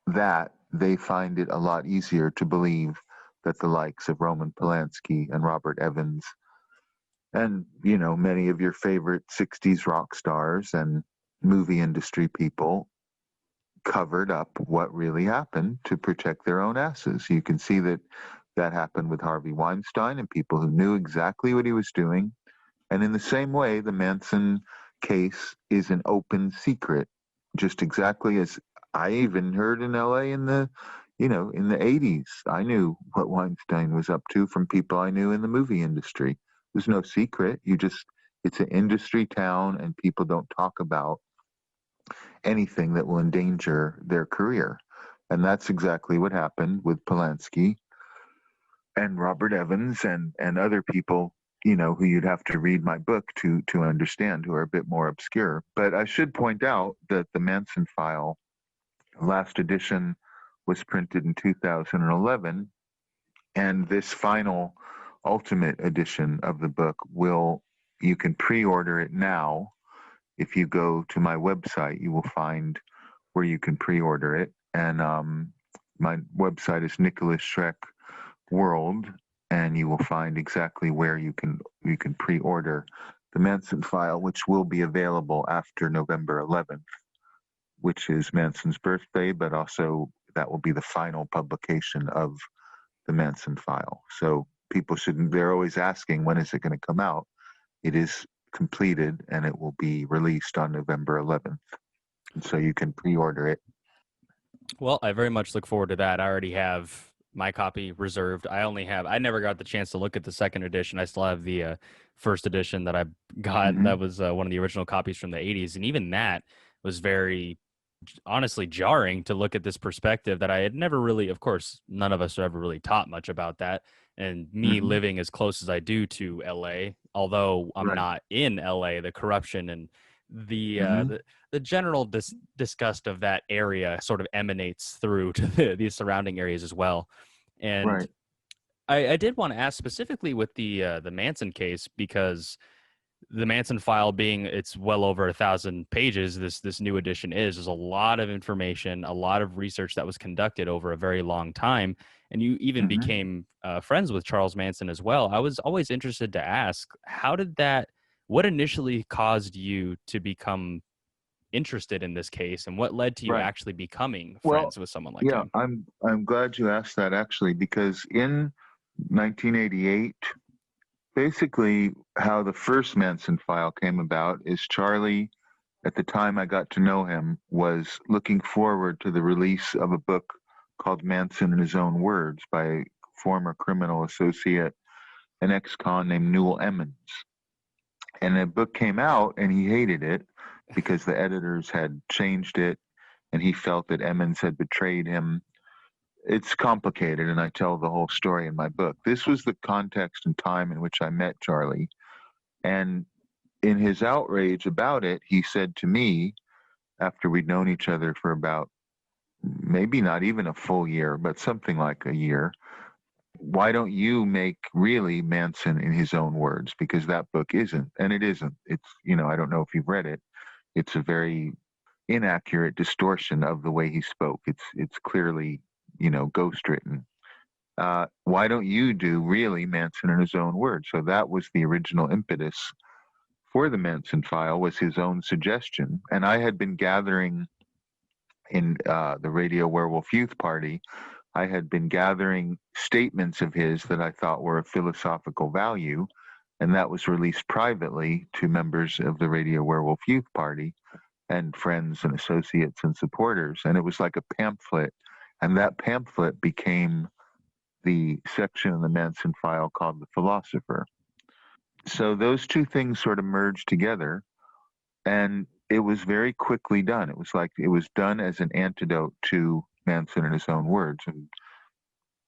that, they find it a lot easier to believe that the likes of Roman Polanski and Robert Evans and, you know, many of your favorite 60s rock stars and movie industry people covered up what really happened to protect their own asses. You can see that that happened with Harvey Weinstein and people who knew exactly what he was doing. And in the same way, the Manson case is an open secret, just exactly as I even heard in LA in the, you know, in the 80s. I knew what Weinstein was up to from people I knew in the movie industry. There's no secret. It's an industry town, and people don't talk about anything that will endanger their career. And that's exactly what happened with Polanski and Robert Evans and other people, you know, who you'd have to read my book to understand, who are a bit more obscure. But I should point out that the Manson file, last edition, was printed in 2011, and this final ultimate edition of the book you can pre-order it now, if you go to my website, you will find where you can pre-order it. And my website is Nikolas Schreck World, and you will find exactly where you can pre-order the Manson file, which will be available after November 11th, which is Manson's birthday, but also that will be the final publication of the Manson file. So people shouldn't, they're always asking, when is it going to come out? It is completed and it will be released on November 11th. And so you can pre-order it. Well, I very much look forward to that. I already have my copy reserved. I never got the chance to look at the second edition. I still have the first edition that I got. Mm-hmm. That was one of the original copies from the 80s. And even that was very honestly jarring to look at this perspective that I had never really, of course, none of us are ever really taught much about that. And me Mm-hmm. living as close as I do to LA, although I'm Right. not in LA, the corruption and the Mm-hmm. the general disgust of that area sort of emanates through to the surrounding areas as well. And Right. I did want to ask specifically with the Manson case, because the Manson file being it's well over 1,000 pages. This new edition there's a lot of information, a lot of research that was conducted over a very long time, and you even Mm-hmm. became friends with Charles Manson as well. I was always interested to ask, what initially caused you to become interested in this case, and what led to you Right. actually becoming Well, friends with someone like yeah, him? I'm glad you asked that, actually, because in 1988, basically how the first Manson file came about is Charlie, at the time I got to know him, was looking forward to the release of a book called Manson in His Own Words by a former criminal associate, an ex-con named Newell Emmons. And the book came out and he hated it because the editors had changed it and he felt that Emmons had betrayed him. It's complicated, and I tell the whole story in my book. This was the context and time in which I met Charlie. And in his outrage about it, he said to me, after we'd known each other for about maybe not even a full year, but something like a year, why don't you make really Manson in his own words? Because that book isn't, and it isn't. It's, I don't know if you've read it. It's a very inaccurate distortion of the way he spoke. It's clearly, ghost written. Why don't you do really Manson in his own words? So that was the original impetus for the Manson file, was his own suggestion. And I had been gathering in the Radio Werewolf Youth Party, I had been gathering statements of his that I thought were of philosophical value, and that was released privately to members of the Radio Werewolf Youth Party and friends and associates and supporters. And it was like a pamphlet, and that pamphlet became the section in the Manson file called The Philosopher. So those two things sort of merged together, and it was very quickly done. It was like it was done as an antidote to Manson in his own words. And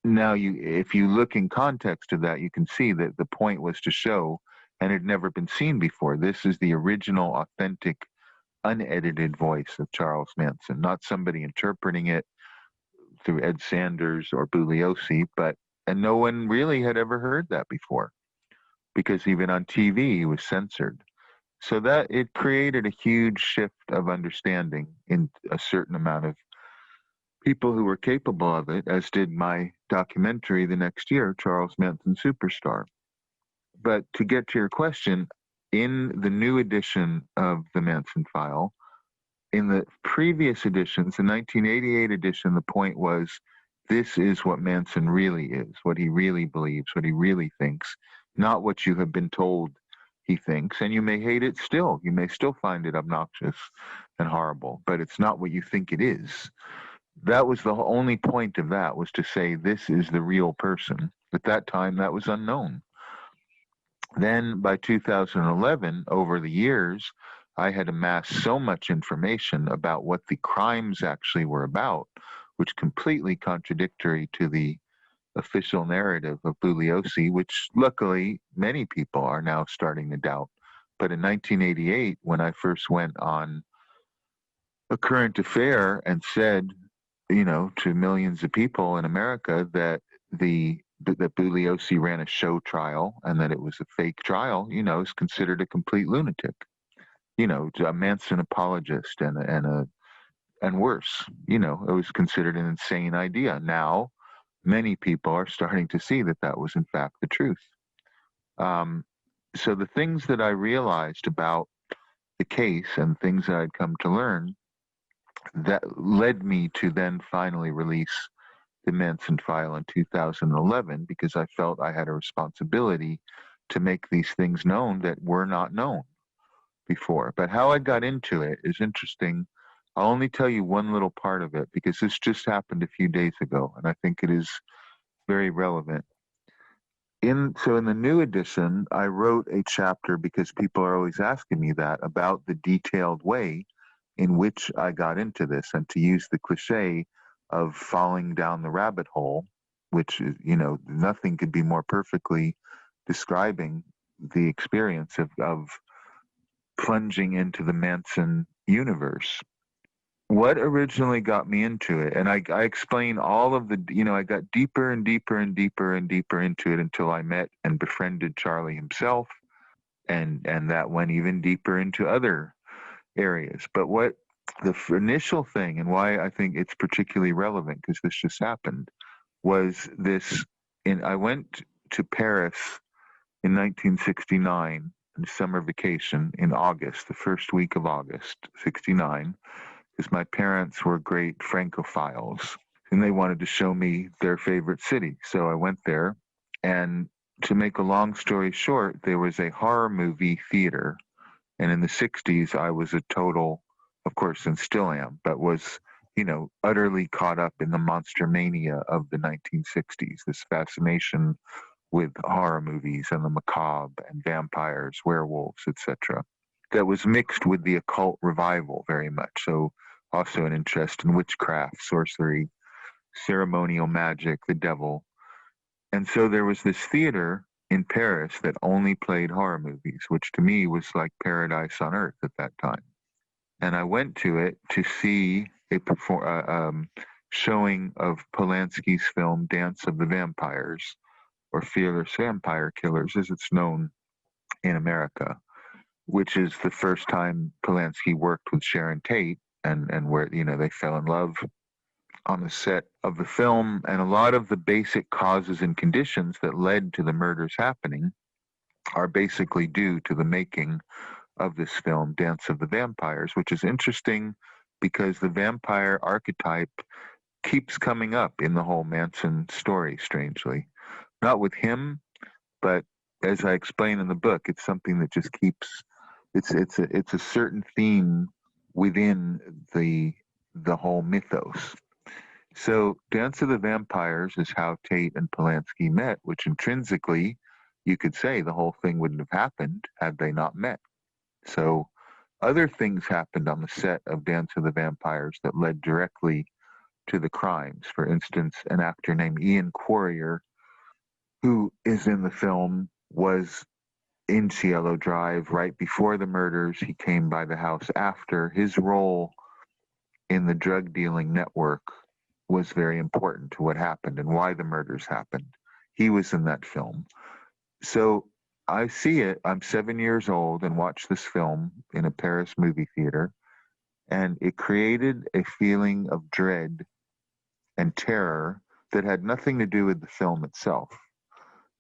now if you look in context of that, you can see that the point was to show, and it had never been seen before, this is the original, authentic, unedited voice of Charles Manson, not somebody interpreting it through Ed Sanders or Bugliosi, and no one really had ever heard that before, because even on TV he was censored. So that it created a huge shift of understanding in a certain amount of people who were capable of it, as did my documentary the next year, Charles Manson Superstar. But to get to your question, in the new edition of the Manson file, in the previous editions, the 1988 edition, the point was, this is what Manson really is, what he really believes, what he really thinks, not what you have been told he thinks. And you may hate it still. You may still find it obnoxious and horrible, but it's not what you think it is. That was the only point of that, was to say this is the real person. At that time, that was unknown. Then by 2011, over the years, I had amassed so much information about what the crimes actually were about, which completely contradictory to the official narrative of Bugliosi, which luckily many people are now starting to doubt. But in 1988, when I first went on A Current Affair and said, to millions of people in America that Bugliosi ran a show trial and that it was a fake trial, is considered a complete lunatic. a Manson apologist and worse. It was considered an insane idea. Now, many people are starting to see that that was in fact the truth. So the things that I realized about the case and things that I'd come to learn that led me to then finally release the Manson file in 2011 because I felt I had a responsibility to make these things known that were not known before. But how I got into it is interesting. I'll only tell you one little part of it because this just happened a few days ago, and I think it is very relevant. So in the new edition, I wrote a chapter because people are always asking me that about the detailed way in which I got into this, and to use the cliche of falling down the rabbit hole, which is, nothing could be more perfectly describing the experience of plunging into the Manson universe. What originally got me into it, and I explain all of the, I got deeper and deeper and deeper and deeper into it until I met and befriended Charlie himself, and that went even deeper into other areas. But what the initial thing, and why I think it's particularly relevant, because this just happened, was this. I went to Paris in 1969 in summer vacation in August, the first week of August, 69, because my parents were great Francophiles and they wanted to show me their favorite city. So I went there, and to make a long story short, there was a horror movie theater. And in the 60s, I was a total, of course, and still am, but was, utterly caught up in the monster mania of the 1960s, this fascination with horror movies and the macabre and vampires, werewolves, etc. That was mixed with the occult revival very much. So also an interest in witchcraft, sorcery, ceremonial magic, the devil. And so there was this theater in Paris that only played horror movies, which to me was like paradise on earth at that time. And I went to it to see a showing of Polanski's film Dance of the Vampires, or Fearless Vampire Killers, as it's known in America, which is the first time Polanski worked with Sharon Tate, and where, they fell in love on the set of the film. And a lot of the basic causes and conditions that led to the murders happening are basically due to the making of this film, Dance of the Vampires, which is interesting because the vampire archetype keeps coming up in the whole Manson story, strangely. Not with him, but as I explain in the book, it's something that just keeps, it's a certain theme within the whole mythos. So Dance of the Vampires is how Tate and Polanski met, which intrinsically you could say the whole thing wouldn't have happened had they not met. So other things happened on the set of Dance of the Vampires that led directly to the crimes. For instance, an actor named Ian Quarrier, who is in the film, was in Cielo Drive right before the murders. He came by the house after. His role in the drug dealing network was very important to what happened and why the murders happened. He was in that film. So I see it. I'm 7 years old and watch this film in a Paris movie theater, and it created a feeling of dread and terror that had nothing to do with the film itself.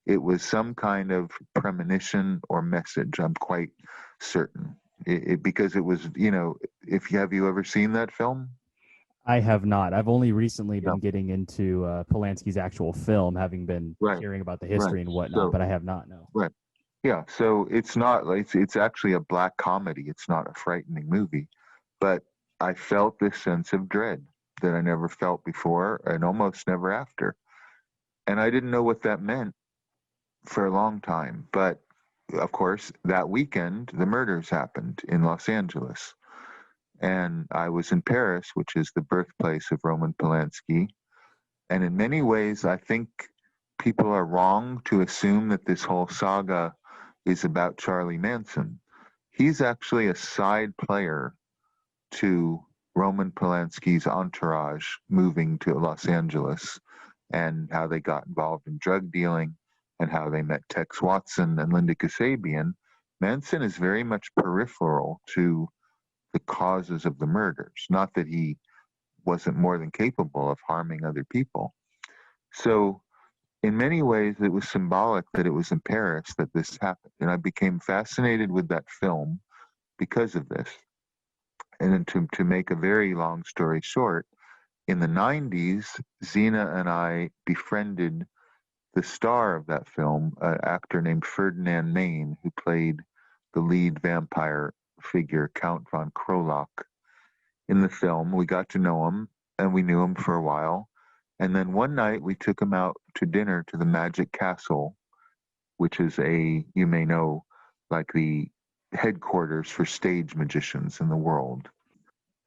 It was some kind of premonition or message, I'm quite certain. Because it was, have you ever seen that film? I have not. I've only recently Yeah. been getting into Polanski's actual film, having been Right. hearing about the history and whatnot, but I have not, no. Right. Yeah, so it's not, it's actually a black comedy. It's not a frightening movie, but I felt this sense of dread that I never felt before and almost never after. And I didn't know what that meant for a long time. But of course, that weekend, the murders happened in Los Angeles. And I was in Paris, which is the birthplace of Roman Polanski. And in many ways, I think people are wrong to assume that this whole saga is about Charlie Manson. He's actually a side player to Roman Polanski's entourage moving to Los Angeles, and how they got involved in drug dealing and how they met Tex Watson and Linda Kasabian. Manson is very much peripheral to the causes of the murders. Not that he wasn't more than capable of harming other people. So in many ways, it was symbolic that it was in Paris that this happened. And I became fascinated with that film because of this. And then to make a very long story short, in the 90s, Zena and I befriended the star of that film, an actor named Ferdinand Maine, who played the lead vampire figure, Count von Krolock, in the film. We got to know him, and we knew him for a while. And then one night, we took him out to dinner to the Magic Castle, which is you may know, like the headquarters for stage magicians in the world.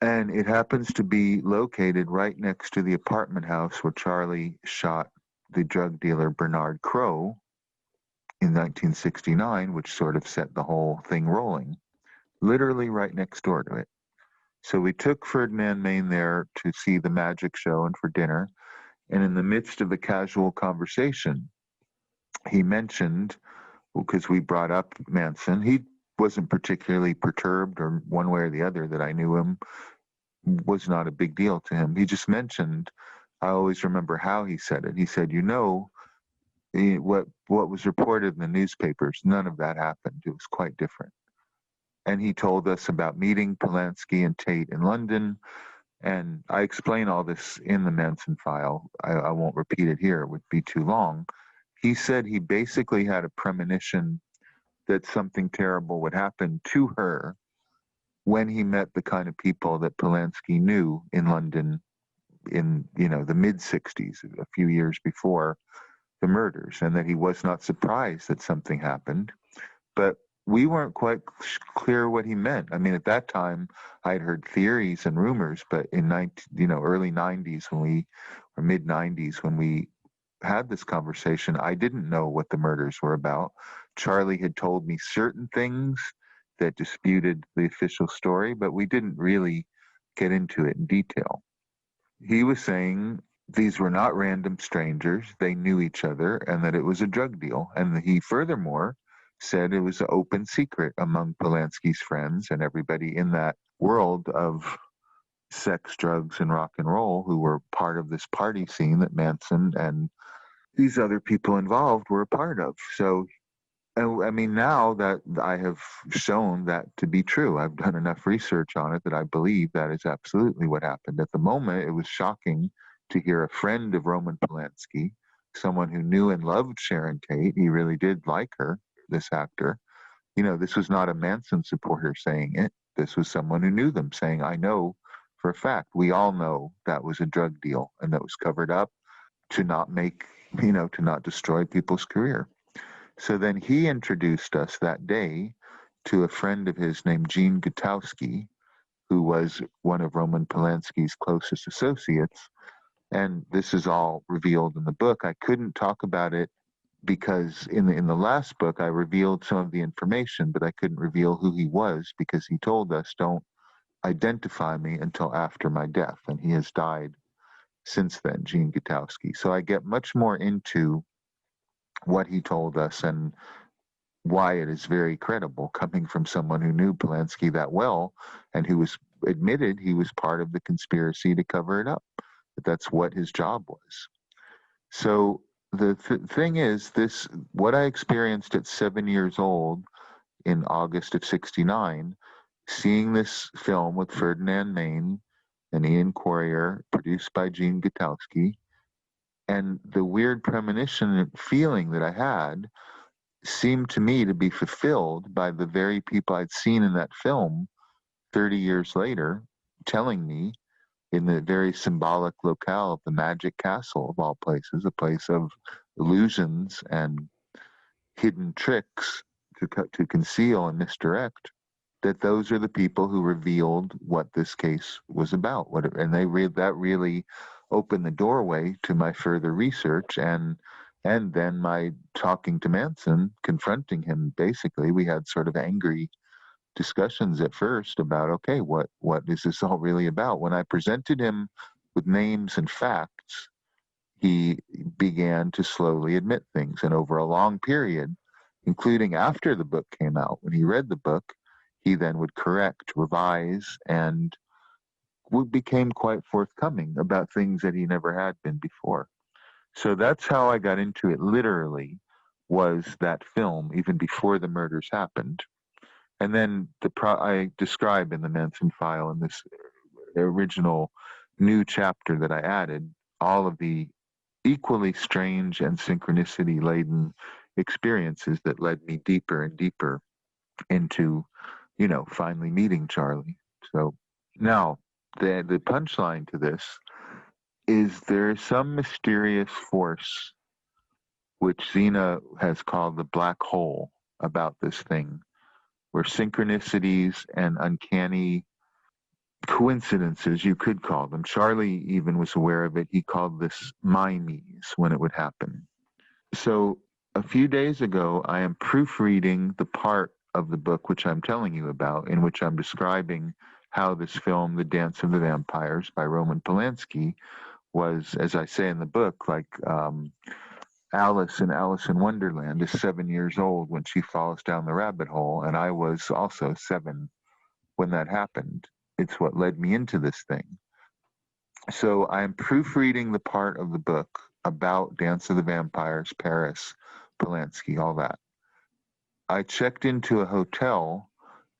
And it happens to be located right next to the apartment house where Charlie shot the drug dealer Bernard Crowe in 1969, which sort of set the whole thing rolling, literally right next door to it. So we took Ferdinand Maine there to see the magic show and for dinner. And in the midst of a casual conversation, he mentioned, because we brought up Manson, he wasn't particularly perturbed or one way or the other that I knew him, was not a big deal to him. He just mentioned, I always remember how he said it. He said, what was reported in the newspapers, none of that happened. It was quite different. And he told us about meeting Polanski and Tate in London. And I explain all this in the Manson file. I won't repeat it here. It would be too long. He said he basically had a premonition that something terrible would happen to her when he met the kind of people that Polanski knew in London in, the mid-60s, a few years before the murders, and that he was not surprised that something happened. But we weren't quite clear what he meant. I mean, at that time, I'd heard theories and rumors, but in early 90s or mid 90s when we had this conversation, I didn't know what the murders were about. Charlie had told me certain things that disputed the official story, but we didn't really get into it in detail. He was saying these were not random strangers. They knew each other and that it was a drug deal. And he furthermore said it was an open secret among Polanski's friends and everybody in that world of sex, drugs, and rock and roll who were part of this party scene that Manson and these other people involved were a part of. So, I mean, now that I have shown that to be true, I've done enough research on it that I believe that is absolutely what happened. At the moment, it was shocking to hear a friend of Roman Polanski, someone who knew and loved Sharon Tate, he really did like her, this actor. This was not a Manson supporter saying it. This was someone who knew them saying, I know for a fact, we all know that was a drug deal and that was covered up to not to not destroy people's career. So then he introduced us that day to a friend of his named Gene Gutowski, who was one of Roman Polanski's closest associates. And this is all revealed in the book. I couldn't talk about it because in the last book, I revealed some of the information, but I couldn't reveal who he was because he told us, don't identify me until after my death. And he has died since then, Gene Gutowski. So I get much more into what he told us and why it is very credible coming from someone who knew Polanski that well and who was admitted he was part of the conspiracy to cover it up. That that's what his job was. So the thing is, what I experienced at 7 years old in August of '69, seeing this film with Ferdinand Maine and Ian Quarrier, produced by Gene Gutowski, and the weird premonition and feeling that I had seemed to me to be fulfilled by the very people I'd seen in that film 30 years later, telling me in the very symbolic locale of the Magic Castle, of all places, a place of illusions and hidden tricks to conceal and misdirect, that those are the people who revealed what this case was about. And that really opened the doorway to my further research and then my talking to Manson, confronting him. Basically, we had sort of angry discussions at first about, okay, what is this all really about? When I presented him with names and facts, he began to slowly admit things. And over a long period, including after the book came out. When he read the book, he then would correct, revise, and became quite forthcoming about things that he never had been before. So that's how I got into it, literally, was that film, even before the murders happened. And then I describe in the Manson file, in this original new chapter that I added, all of the equally strange and synchronicity laden experiences that led me deeper and deeper into, finally meeting Charlie. So now the punchline to this is there is some mysterious force which Xena has called the black hole about this thing, where synchronicities and uncanny coincidences, you could call them. Charlie even was aware of it. He called this mimes when it would happen. So a few days ago, I am proofreading the part of the book which I'm telling you about, in which I'm describing how this film, The Dance of the Vampires by Roman Polanski, was, as I say in the book, like Alice in Alice in Wonderland is 7 years old when she falls down the rabbit hole, and I was also 7 when that happened. It's what led me into this thing. So I'm proofreading the part of the book about Dance of the Vampires, Paris, Polanski, all that. I checked into a hotel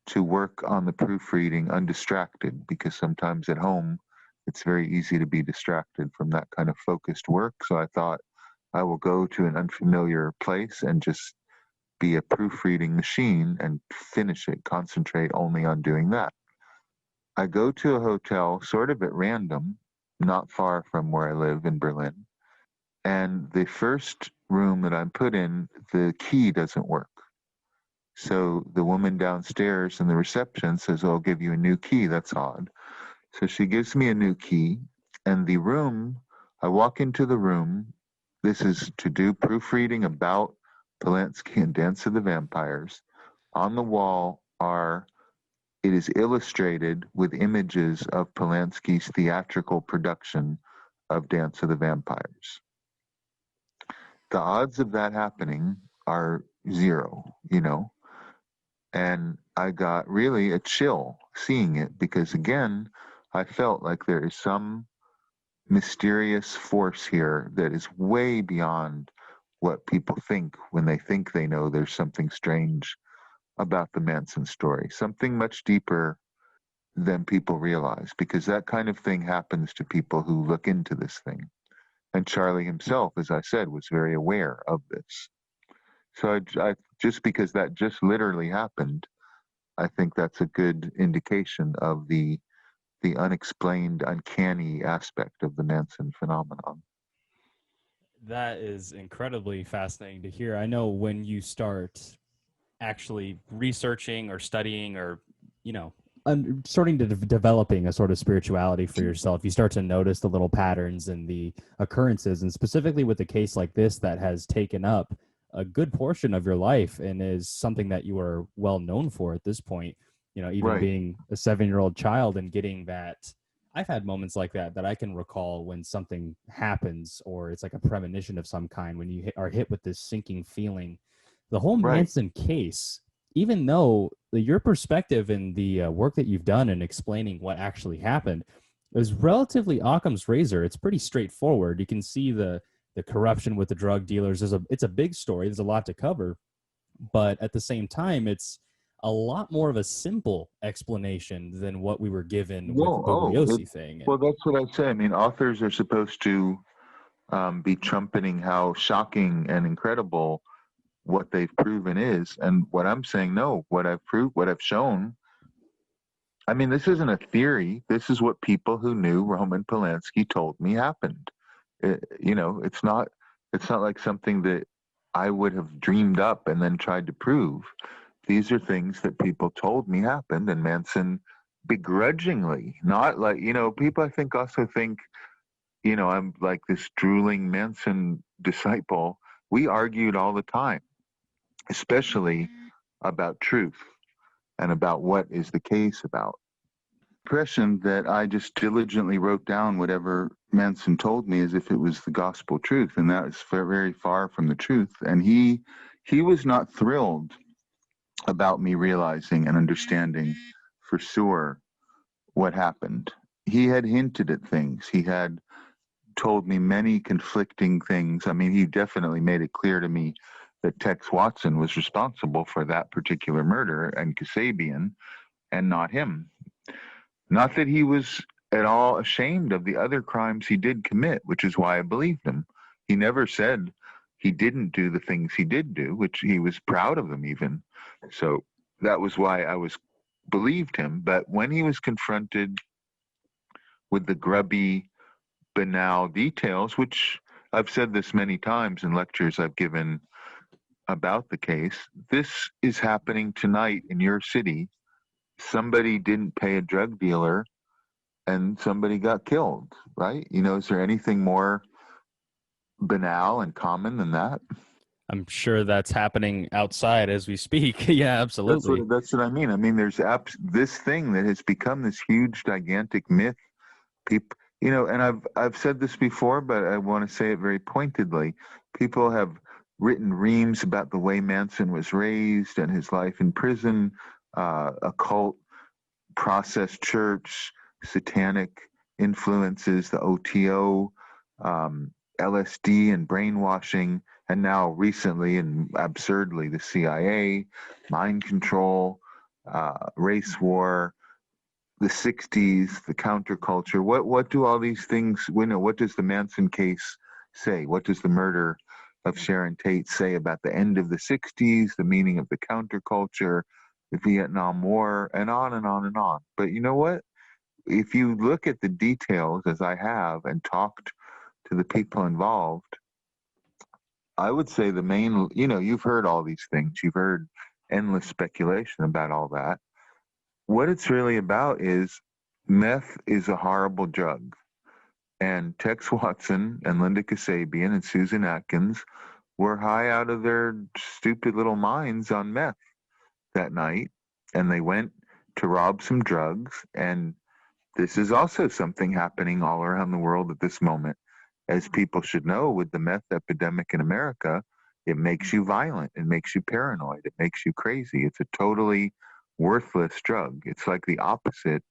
to work on the proofreading undistracted, because sometimes at home it's very easy to be distracted from that kind of focused work. So I thought I will go to an unfamiliar place and just be a proofreading machine and finish it, concentrate only on doing that. I go to a hotel sort of at random, not far from where I live in Berlin. And the first room that I'm put in, the key doesn't work. So the woman downstairs in the reception says, "Oh, I'll give you a new key." That's odd. So she gives me a new key. And the room, I walk into the room. This is to do proofreading about Polanski and Dance of the Vampires. On the wall it is illustrated with images of Polanski's theatrical production of Dance of the Vampires. The odds of that happening are 0, and I got really a chill seeing it, because again, I felt like there is some mysterious force here that is way beyond what people think when they think they know there's something strange about the Manson story, something much deeper than people realize, because that kind of thing happens to people who look into this thing. And Charlie himself, as I said, was very aware of this. So I just because that just literally happened, I think that's a good indication of the unexplained, uncanny aspect of the Manson phenomenon. That is incredibly fascinating to hear. I know when you start actually researching or studying or, starting to developing a sort of spirituality for yourself, you start to notice the little patterns and the occurrences, and specifically with a case like this that has taken up a good portion of your life and is something that you are well known for at this point, even Right. being a 7-year-old child and getting that. I've had moments like that I can recall when something happens or it's like a premonition of some kind, when you are hit with this sinking feeling. The whole Right. Manson case, even though your perspective and the work that you've done in explaining what actually happened is relatively Occam's razor. It's pretty straightforward. You can see the corruption with the drug dealers. It's a big story. There's a lot to cover, but at the same time, it's a lot more of a simple explanation than what we were given with the Bugliosi thing. Well, that's what I say. I mean, authors are supposed to be trumpeting how shocking and incredible what they've proven is, and what I'm saying, no, what I've proved, what I've shown. I mean, this isn't a theory. This is what people who knew Roman Polanski told me happened. It's not like something that I would have dreamed up and then tried to prove. These are things that people told me happened, and Manson begrudgingly, not like, people I think also think, I'm like this drooling Manson disciple. We argued all the time, especially about truth and about what is the case about. Impression that I just diligently wrote down whatever Manson told me as if it was the gospel truth, and that is very far from the truth. And he he was not thrilled about me realizing and understanding for sure what happened. He had hinted at things. He had told me many conflicting things. I mean, he definitely made it clear to me that Tex Watson was responsible for that particular murder and Kasabian and not him. Not that he was at all ashamed of the other crimes he did commit, which is why I believed him. He never said he didn't do the things he did do, which he was proud of them even. So that was why I was believed him. But when he was confronted with the grubby, banal details, which I've said this many times in lectures I've given about the case, this is happening tonight in your city. Somebody didn't pay a drug dealer and somebody got killed, right? You know, is there anything more banal and common than that? I'm sure that's happening outside as we speak. Yeah, absolutely. That's what I mean. I mean, there's this thing that has become this huge, gigantic myth. People, you know, and I've said this before, but I want to say it very pointedly. People have written reams about the way Manson was raised and his life in prison, occult, process church, satanic influences, the OTO, LSD and brainwashing, and now recently and absurdly the CIA, mind control, race war, the 60s, the counterculture. What do all these things, what does the Manson case say? What does the murder of Sharon Tate say about the end of the 60s, the meaning of the counterculture, the Vietnam War, and on and on and on? But you know what? If you look at the details, as I have, and talked to the people involved, I would say the main, you've heard all these things. You've heard endless speculation about all that. What it's really about is meth is a horrible drug. And Tex Watson and Linda Kasabian and Susan Atkins were high out of their stupid little minds on meth that night. And they went to rob some drugs. And this is also something happening all around the world at this moment. As people should know, with the meth epidemic in America, it makes you violent. It makes you paranoid. It makes you crazy. It's a totally worthless drug. It's like the opposite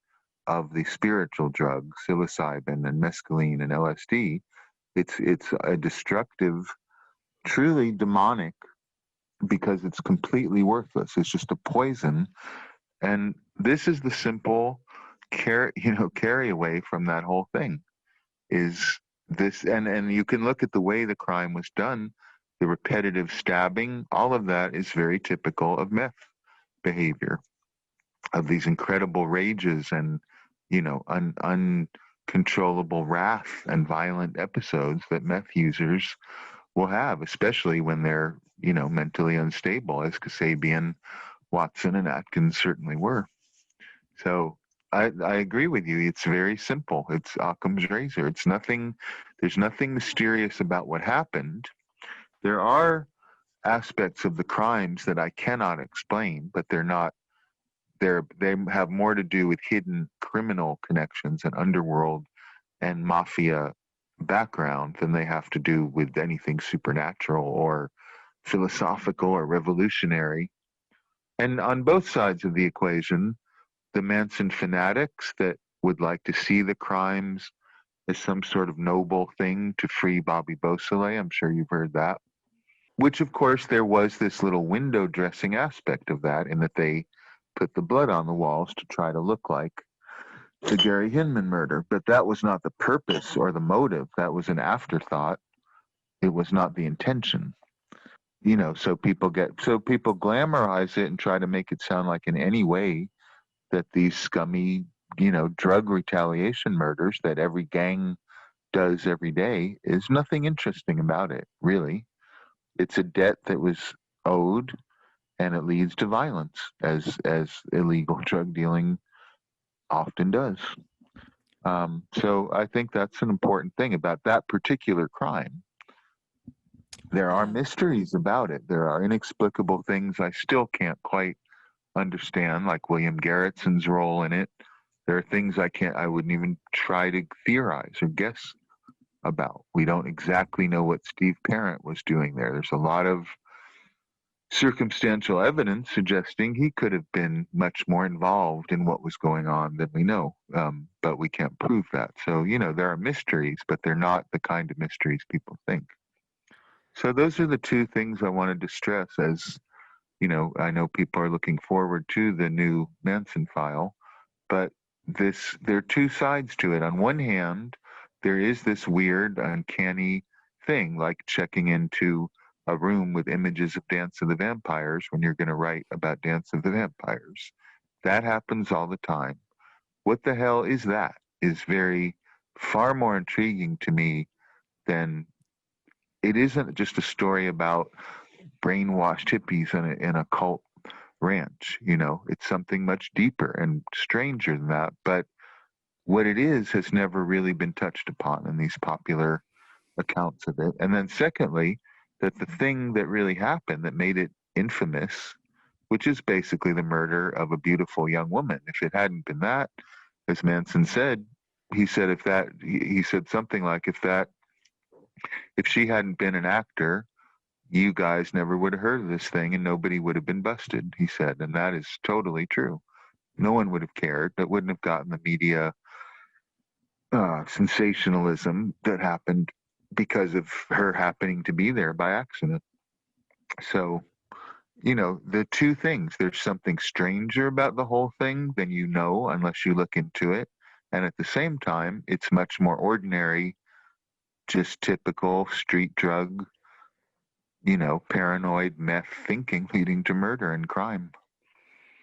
of the spiritual drugs, psilocybin and mescaline and LSD. It's a destructive, truly demonic, because it's completely worthless. It's just a poison. And this is the simple carry away from that whole thing is this. And you can look at the way the crime was done, the repetitive stabbing, all of that is very typical of meth behavior, of these incredible rages and uncontrollable wrath and violent episodes that meth users will have, especially when they're mentally unstable, as Kasabian, Watson, and Atkins certainly were. So I agree with you. It's very simple. It's Occam's razor. It's nothing. There's nothing mysterious about what happened. There are aspects of the crimes that I cannot explain, but they're not. They have more to do with hidden criminal connections and underworld and mafia background than they have to do with anything supernatural or philosophical or revolutionary. And on both sides of the equation, the Manson fanatics that would like to see the crimes as some sort of noble thing to free Bobby Beausoleil, I'm sure you've heard that. Which, of course, there was this little window dressing aspect of that, in that they put the blood on the walls to try to look like the Gary Hinman murder. But that was not the purpose or the motive. That was an afterthought. It was not the intention. So people glamorize it and try to make it sound like in any way that these scummy, drug retaliation murders that every gang does every day, is nothing interesting about it, really. It's a debt that was owed, and it leads to violence, as illegal drug dealing often does. So I think that's an important thing about that particular crime. There are mysteries about it. There are inexplicable things I still can't quite understand, like William Garretson's role in it. There are things I wouldn't even try to theorize or guess about. We don't exactly know what Steve Parent was doing there. There's a lot of circumstantial evidence suggesting he could have been much more involved in what was going on than we know. But we can't prove that. So, there are mysteries, but they're not the kind of mysteries people think. So those are the two things I wanted to stress as, I know people are looking forward to the new Manson file, but there are two sides to it. On one hand, there is this weird, uncanny thing like checking into a room with images of Dance of the Vampires when you're going to write about Dance of the Vampires. That happens all the time. What the hell is that? Is far more intriguing to me than it isn't just a story about brainwashed hippies in a cult ranch. It's something much deeper and stranger than that. But what it is has never really been touched upon in these popular accounts of it. And then secondly, that the thing that really happened that made it infamous, which is basically the murder of a beautiful young woman. If it hadn't been that, as Manson said, he said he said something like, if she hadn't been an actor, you guys never would have heard of this thing and nobody would have been busted, he said. And that is totally true. No one would have cared. That wouldn't have gotten the media sensationalism that happened because of her happening to be there by accident. So, the two things, there's something stranger about the whole thing than unless you look into it. And at the same time, it's much more ordinary, just typical street drug, paranoid meth thinking leading to murder and crime.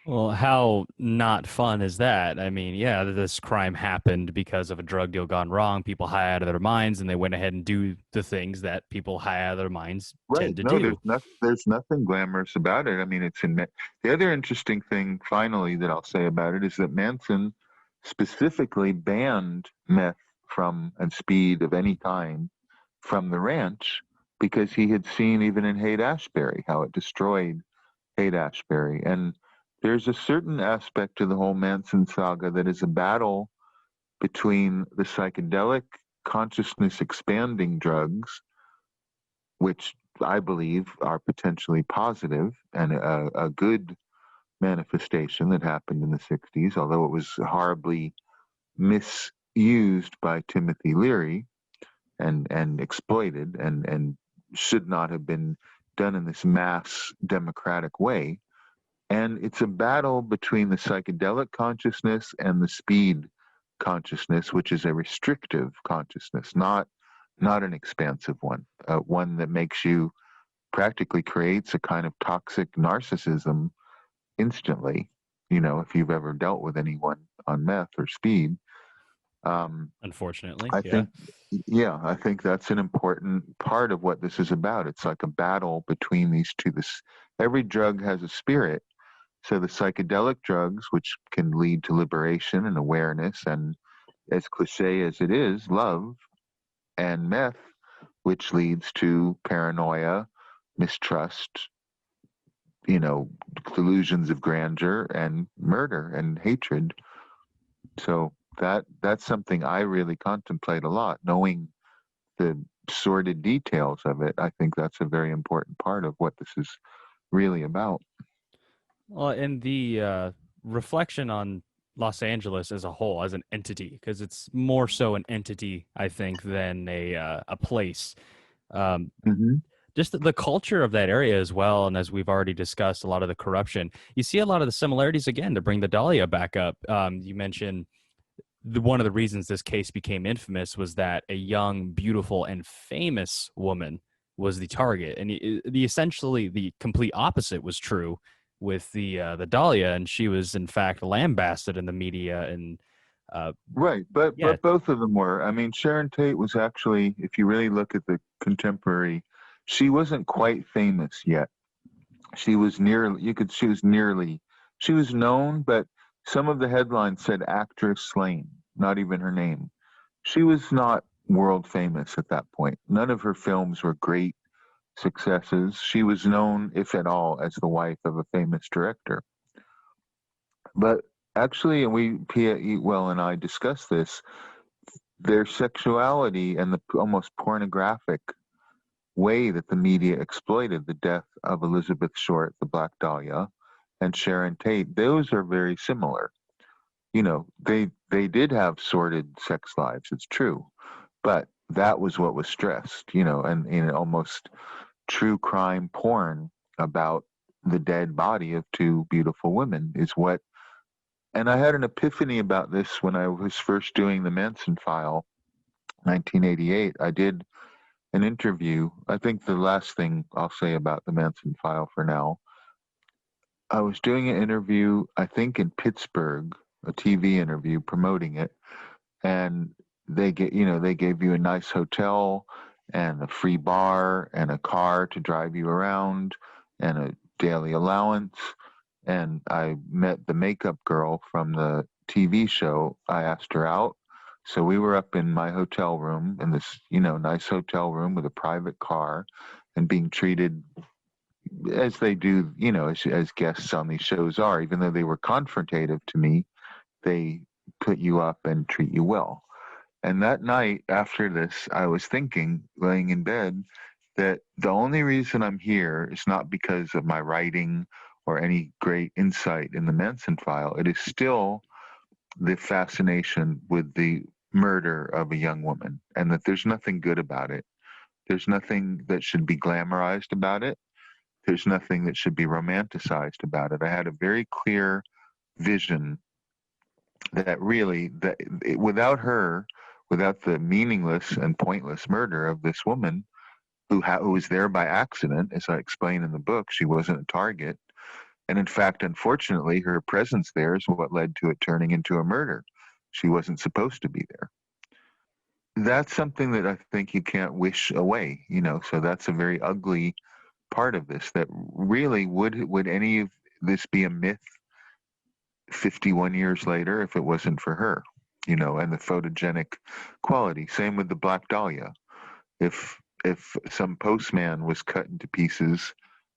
Well, how not fun is that? I mean, yeah, this crime happened because of a drug deal gone wrong. People high out of their minds, and they went ahead and do the things that people high out of their minds Right. tend to No, do. there's nothing glamorous about it. I mean, the other interesting thing, finally, that I'll say about it is that Manson specifically banned meth and speed of any kind from the ranch because he had seen even in Haight-Ashbury how it destroyed Haight-Ashbury. And there's a certain aspect to the whole Manson saga that is a battle between the psychedelic consciousness expanding drugs, which I believe are potentially positive and a good manifestation that happened in the 60s, although it was horribly misused by Timothy Leary and exploited and should not have been done in this mass democratic way. And it's a battle between the psychedelic consciousness and the speed consciousness, which is a restrictive consciousness, not an expansive one, one that makes you practically creates a kind of toxic narcissism instantly. If you've ever dealt with anyone on meth or speed, Unfortunately, I yeah. think, yeah, I think that's an important part of what this is about. It's like a battle between these two. Every drug has a spirit. So the psychedelic drugs, which can lead to liberation and awareness, and as cliche as it is, love, and meth, which leads to paranoia, mistrust, delusions of grandeur and murder and hatred. So that's something I really contemplate a lot, knowing the sordid details of it. I think that's a very important part of what this is really about. Well, and the reflection on Los Angeles as a whole, as an entity, because it's more so an entity, I think, than a place. Um, Hmm. just the culture of that area as well, and as we've already discussed, a lot of the corruption. You see a lot of the similarities again to bring the Dahlia back up. You mentioned one of the reasons this case became infamous was that a young, beautiful, and famous woman was the target, and essentially the complete opposite was true with the Dahlia, and she was in fact lambasted in the media, and uh, Right, but yeah, both of them were. I mean, Sharon Tate was actually, if you really look at the contemporary, she wasn't quite famous yet. She was nearly, she was known, but some of the headlines said actress slain, not even her name. She was not world famous at that point. None of her films were great successes. She was known, if at all, as the wife of a famous director. But actually, and Pia Eatwell and I discussed this, their sexuality and the almost pornographic way that the media exploited the death of Elizabeth Short, the Black Dahlia, and Sharon Tate, those are very similar. They did have sordid sex lives, it's true, but that was what was stressed, and in almost true crime porn about the dead body of two beautiful women is what. And I had an epiphany about this when I was first doing the Manson file, 1988. I did an interview. I think the last thing I'll say about the Manson file for now, I was doing an interview, I think in Pittsburgh, a TV interview promoting it, and they gave you a nice hotel and a free bar and a car to drive you around and a daily allowance. And I met the makeup girl from the TV show. I asked her out. So we were up in my hotel room, in this, nice hotel room with a private car, and being treated as they do, as guests on these shows are. Even though they were confrontative to me, they put you up and treat you well. And that night after this, I was thinking, laying in bed, that the only reason I'm here is not because of my writing or any great insight in the Manson file. It is still the fascination with the murder of a young woman, and that there's nothing good about it. There's nothing that should be glamorized about it. There's nothing that should be romanticized about it. I had a very clear vision that really, without her, without the meaningless and pointless murder of this woman who was there by accident, as I explain in the book, she wasn't a target. And in fact, unfortunately, her presence there is what led to it turning into a murder. She wasn't supposed to be there. That's something that I think you can't wish away, so that's a very ugly part of this, that really would any of this be a myth 51 years later if it wasn't for her, and the photogenic quality. Same with the Black Dahlia. If some postman was cut into pieces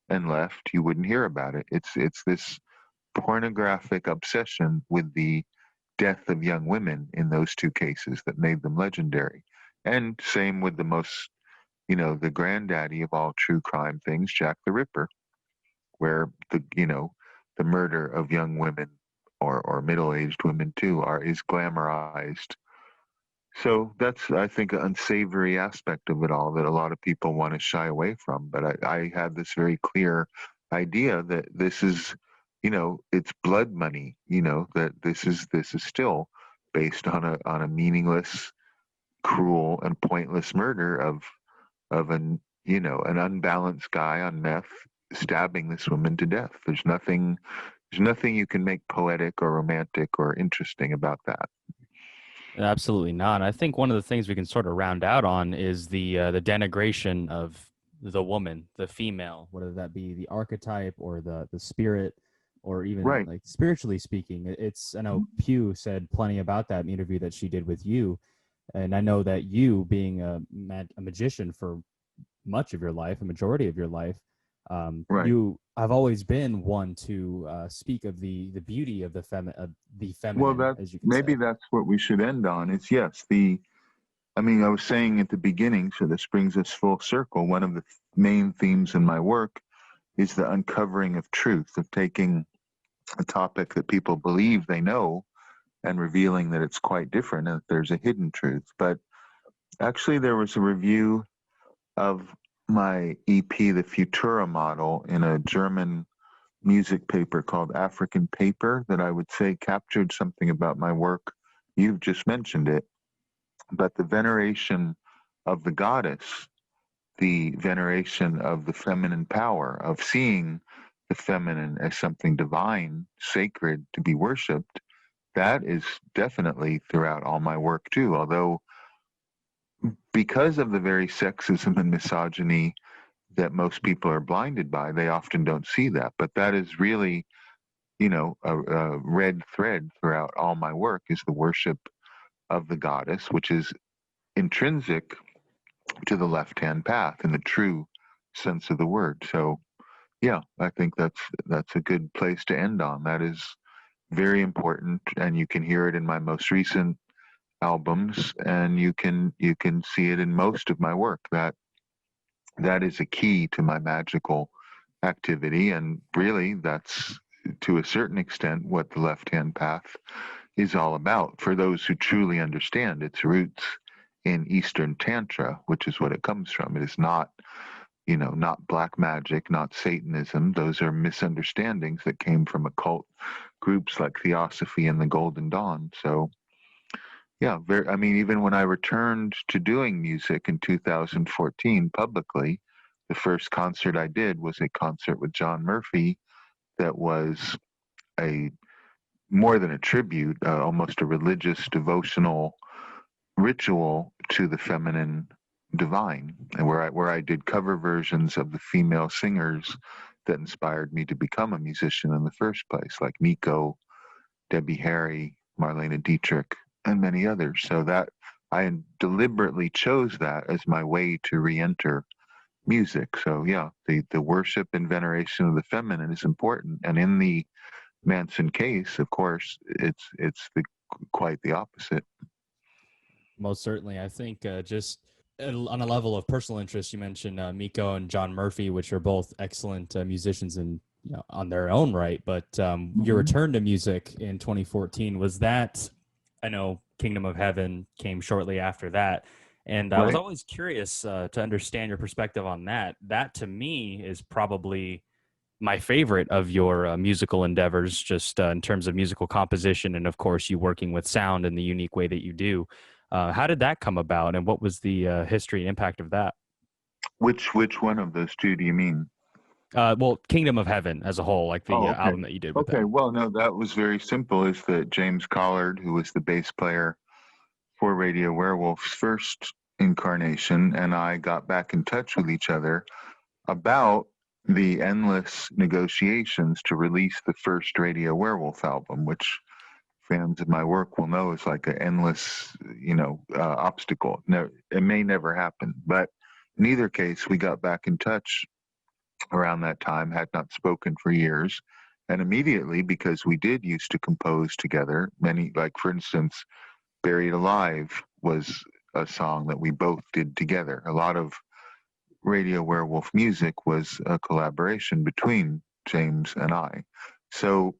and left, you wouldn't hear about it. It's this pornographic obsession with the death of young women in those two cases that made them legendary. And same with the most, the granddaddy of all true crime things, Jack the Ripper, where the murder of young women or middle-aged women too is glamorized. So that's, I think, an unsavory aspect of it all that a lot of people want to shy away from. But I had this very clear idea that this is, it's blood money, that this is still based on a meaningless, cruel, and pointless murder of an unbalanced guy on meth stabbing this woman to death. There's nothing you can make poetic or romantic or interesting about that. Absolutely not. I think one of the things we can sort of round out on is the denigration of the woman, the female, whether that be the archetype or the spirit, or even Right. like spiritually speaking. It's, I know Pugh said plenty about that in the interview that she did with you, and I know that you, being a magician for much of your life, a majority of your life, Right. you have always been one to speak of the beauty of the feminine, Well, as you can maybe say. that's what we should end on. It's yes, I mean, I was saying at the beginning, so this brings us full circle. One of the main themes in my work is the uncovering of truth, of taking a topic that people believe they know and revealing that it's quite different and that there's a hidden truth. But actually, there was a review of my EP, the Futura model, in a German music paper called African Paper, that I would say captured something about my work. You've just mentioned it, but the veneration of the goddess, the veneration of the feminine power, of seeing the feminine as something divine, sacred, to be worshipped, that is definitely throughout all my work too. Although, because of the very sexism and misogyny that most people are blinded by, they often don't see that. But that is really, a red thread throughout all my work, is the worship of the goddess, which is intrinsic to the left-hand path in the true sense of the word. So, yeah, I think that's a good place to end on. That is very important, and you can hear it in my most recent albums, and you can see it in most of my work, that that is a key to my magical activity. And really, that's to a certain extent what the left hand path is all about for those who truly understand its roots in Eastern Tantra, which is what it comes from. It is not, not black magic, not Satanism. Those are misunderstandings that came from occult groups like Theosophy and the Golden Dawn. So, yeah, I mean, even when I returned to doing music in 2014 publicly, the first concert I did was a concert with John Murphy that was a more than a tribute, almost a religious devotional ritual to the feminine divine, and where I did cover versions of the female singers that inspired me to become a musician in the first place, like Nico, Debbie Harry, Marlene Dietrich, and many others. So that I deliberately chose that as my way to re-enter music. So yeah, the worship and veneration of the feminine is important, and in the Manson case, of course, quite the opposite. Most certainly. I think just on a level of personal interest, you mentioned Miko and John Murphy, which are both excellent musicians and on their own right. But your return to music in 2014, was that, I know Kingdom of Heaven came shortly after that. And I was always curious to understand your perspective on that. That to me is probably my favorite of your musical endeavors, just in terms of musical composition, and of course you working with sound in the unique way that you do. How did that come about, and what was the history and impact of that? Which one of those two do you mean? Well, Kingdom of Heaven as a whole, like the Oh, okay. album that you did with Okay, them. well, no, that was very simple. Is that James Collard, who was the bass player for Radio Werewolf's first incarnation, and I got back in touch with each other about the endless negotiations to release the first Radio Werewolf album, which fans of my work will know is like an endless, obstacle. No, it may never happen, but in either case, we got back in touch around that time, had not spoken for years. And immediately, because we did used to compose together, many, like for instance, Buried Alive was a song that we both did together. A lot of Radio Werewolf music was a collaboration between James and I. So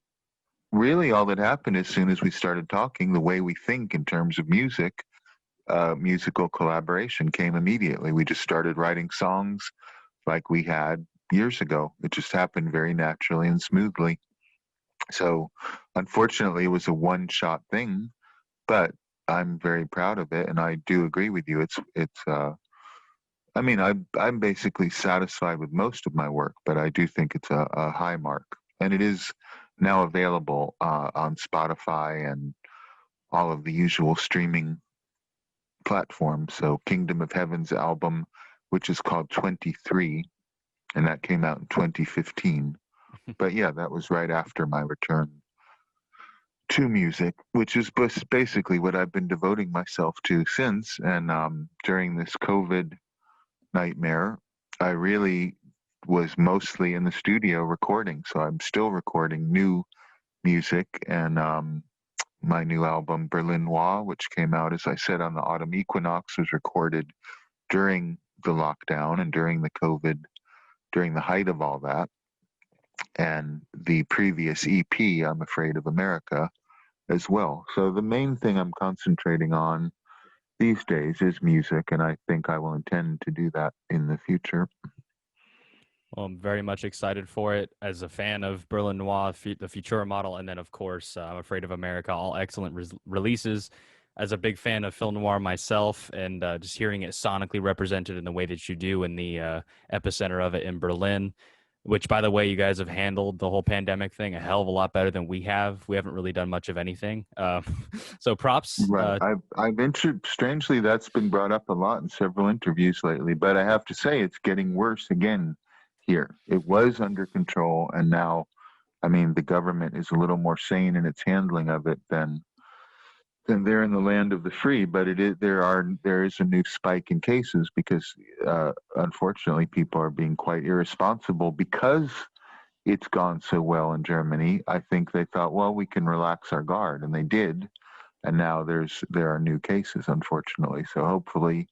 really all that happened as soon as we started talking, the way we think in terms of music, musical collaboration came immediately. We just started writing songs like we had years ago. It just happened very naturally and smoothly. So unfortunately, it was a one-shot thing, but I'm very proud of it, and I do agree with you. I mean, I'm basically satisfied with most of my work, but I do think it's a high mark, and it is now available on Spotify and all of the usual streaming platforms. So Kingdom of Heaven's album, which is called 23, and that came out in 2015. But yeah, that was right after my return to music, which is basically what I've been devoting myself to since. And during this COVID nightmare, I really was mostly in the studio recording. So I'm still recording new music, and my new album, Berlin Noir, which came out, as I said, on the autumn equinox, was recorded during the lockdown and during the COVID, during the height of all that. And the previous EP, I'm Afraid of America, as well. So the main thing I'm concentrating on these days is music, and I think I will intend to do that in the future. Well, I'm very much excited for it as a fan of Berlin Noir, the Futura model, and then, of course, I'm Afraid of America, all excellent releases. As a big fan of film noir myself, and just hearing it sonically represented in the way that you do in the epicenter of it in Berlin, which, by the way, you guys have handled the whole pandemic thing a hell of a lot better than we have. We haven't really done much of anything. So props. Right. Strangely, that's been brought up a lot in several interviews lately, but I have to say it's getting worse again here. It was under control, and now, I mean, the government is a little more sane in its handling of it than they're in the land of the free. But there is a new spike in cases because unfortunately people are being quite irresponsible because it's gone so well in Germany. I think they thought, well, we can relax our guard, and they did. And now there are new cases, unfortunately. So hopefully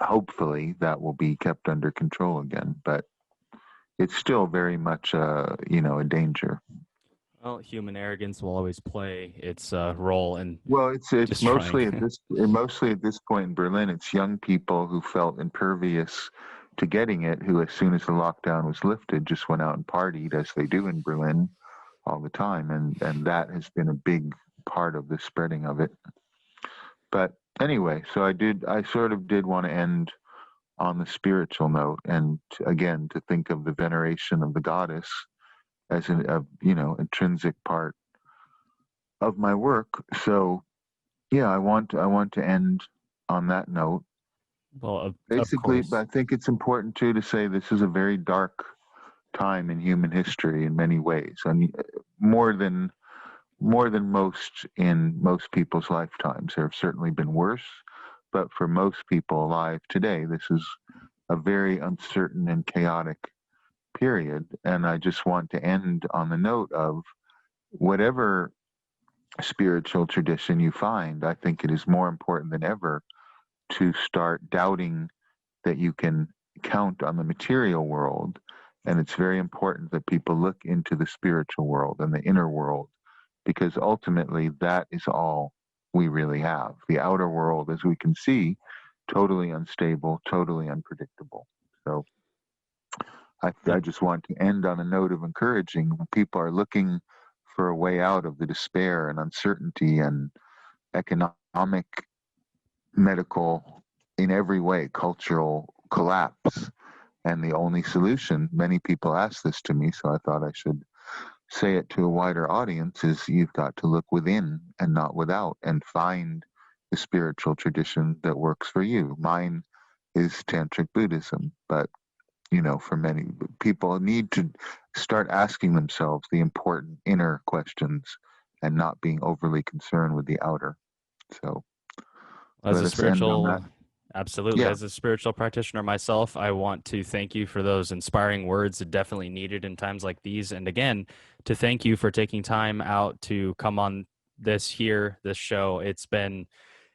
hopefully that will be kept under control again. But it's still very much, a danger. Well, human arrogance will always play its role in Well, it's destroying. mostly at this point in Berlin, it's young people who felt impervious to getting it, who as soon as the lockdown was lifted, just went out and partied as they do in Berlin all the time, and that has been a big part of the spreading of it. But anyway, so I sort of did want to end on the spiritual note, and again to think of the veneration of the goddess as a intrinsic part of my work. So yeah, I want to end on that note. Well, of Basically, but course. I think it's important too to say this is a very dark time in human history in many ways. I mean, more than most in most people's lifetimes. There have certainly been worse, but for most people alive today, this is a very uncertain and chaotic period. And I just want to end on the note of whatever spiritual tradition you find, I think it is more important than ever to start doubting that you can count on the material world. And it's very important that people look into the spiritual world and the inner world, because ultimately that is all we really have. The outer world, as we can see, totally unstable, totally unpredictable. So I just want to end on a note of encouraging when people are looking for a way out of the despair and uncertainty and economic, medical, in every way, cultural collapse. And the only solution, many people ask this to me, so I thought I should say it to a wider audience, is you've got to look within and not without and find the spiritual tradition that works for you. Mine is Tantric Buddhism, but for many people need to start asking themselves the important inner questions and not being overly concerned with the outer. So As let a us end on that. spiritual, absolutely. Yeah, As a spiritual practitioner myself, I want to thank you for those inspiring words that definitely needed in times like these. And again, to thank you for taking time out to come on this show. It's been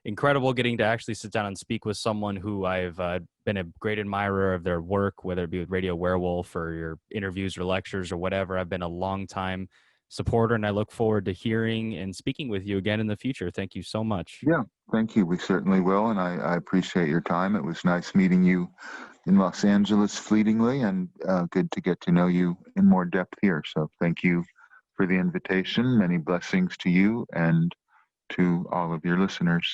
incredible getting to actually sit down and speak with someone who I've been a great admirer of their work, whether it be with Radio Werewolf or your interviews or lectures or whatever. I've been a long time supporter, and I look forward to hearing and speaking with you again in the future. Thank you so much. yeah. Thank you. We certainly will. And I appreciate your time. It was nice meeting you in Los Angeles fleetingly, and good to get to know you in more depth here. So thank you for the invitation. Many blessings to you and to all of your listeners.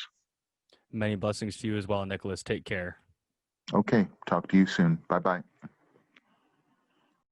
Many blessings to you as well, Nicholas. Take care. Okay. Talk to you soon. Bye bye.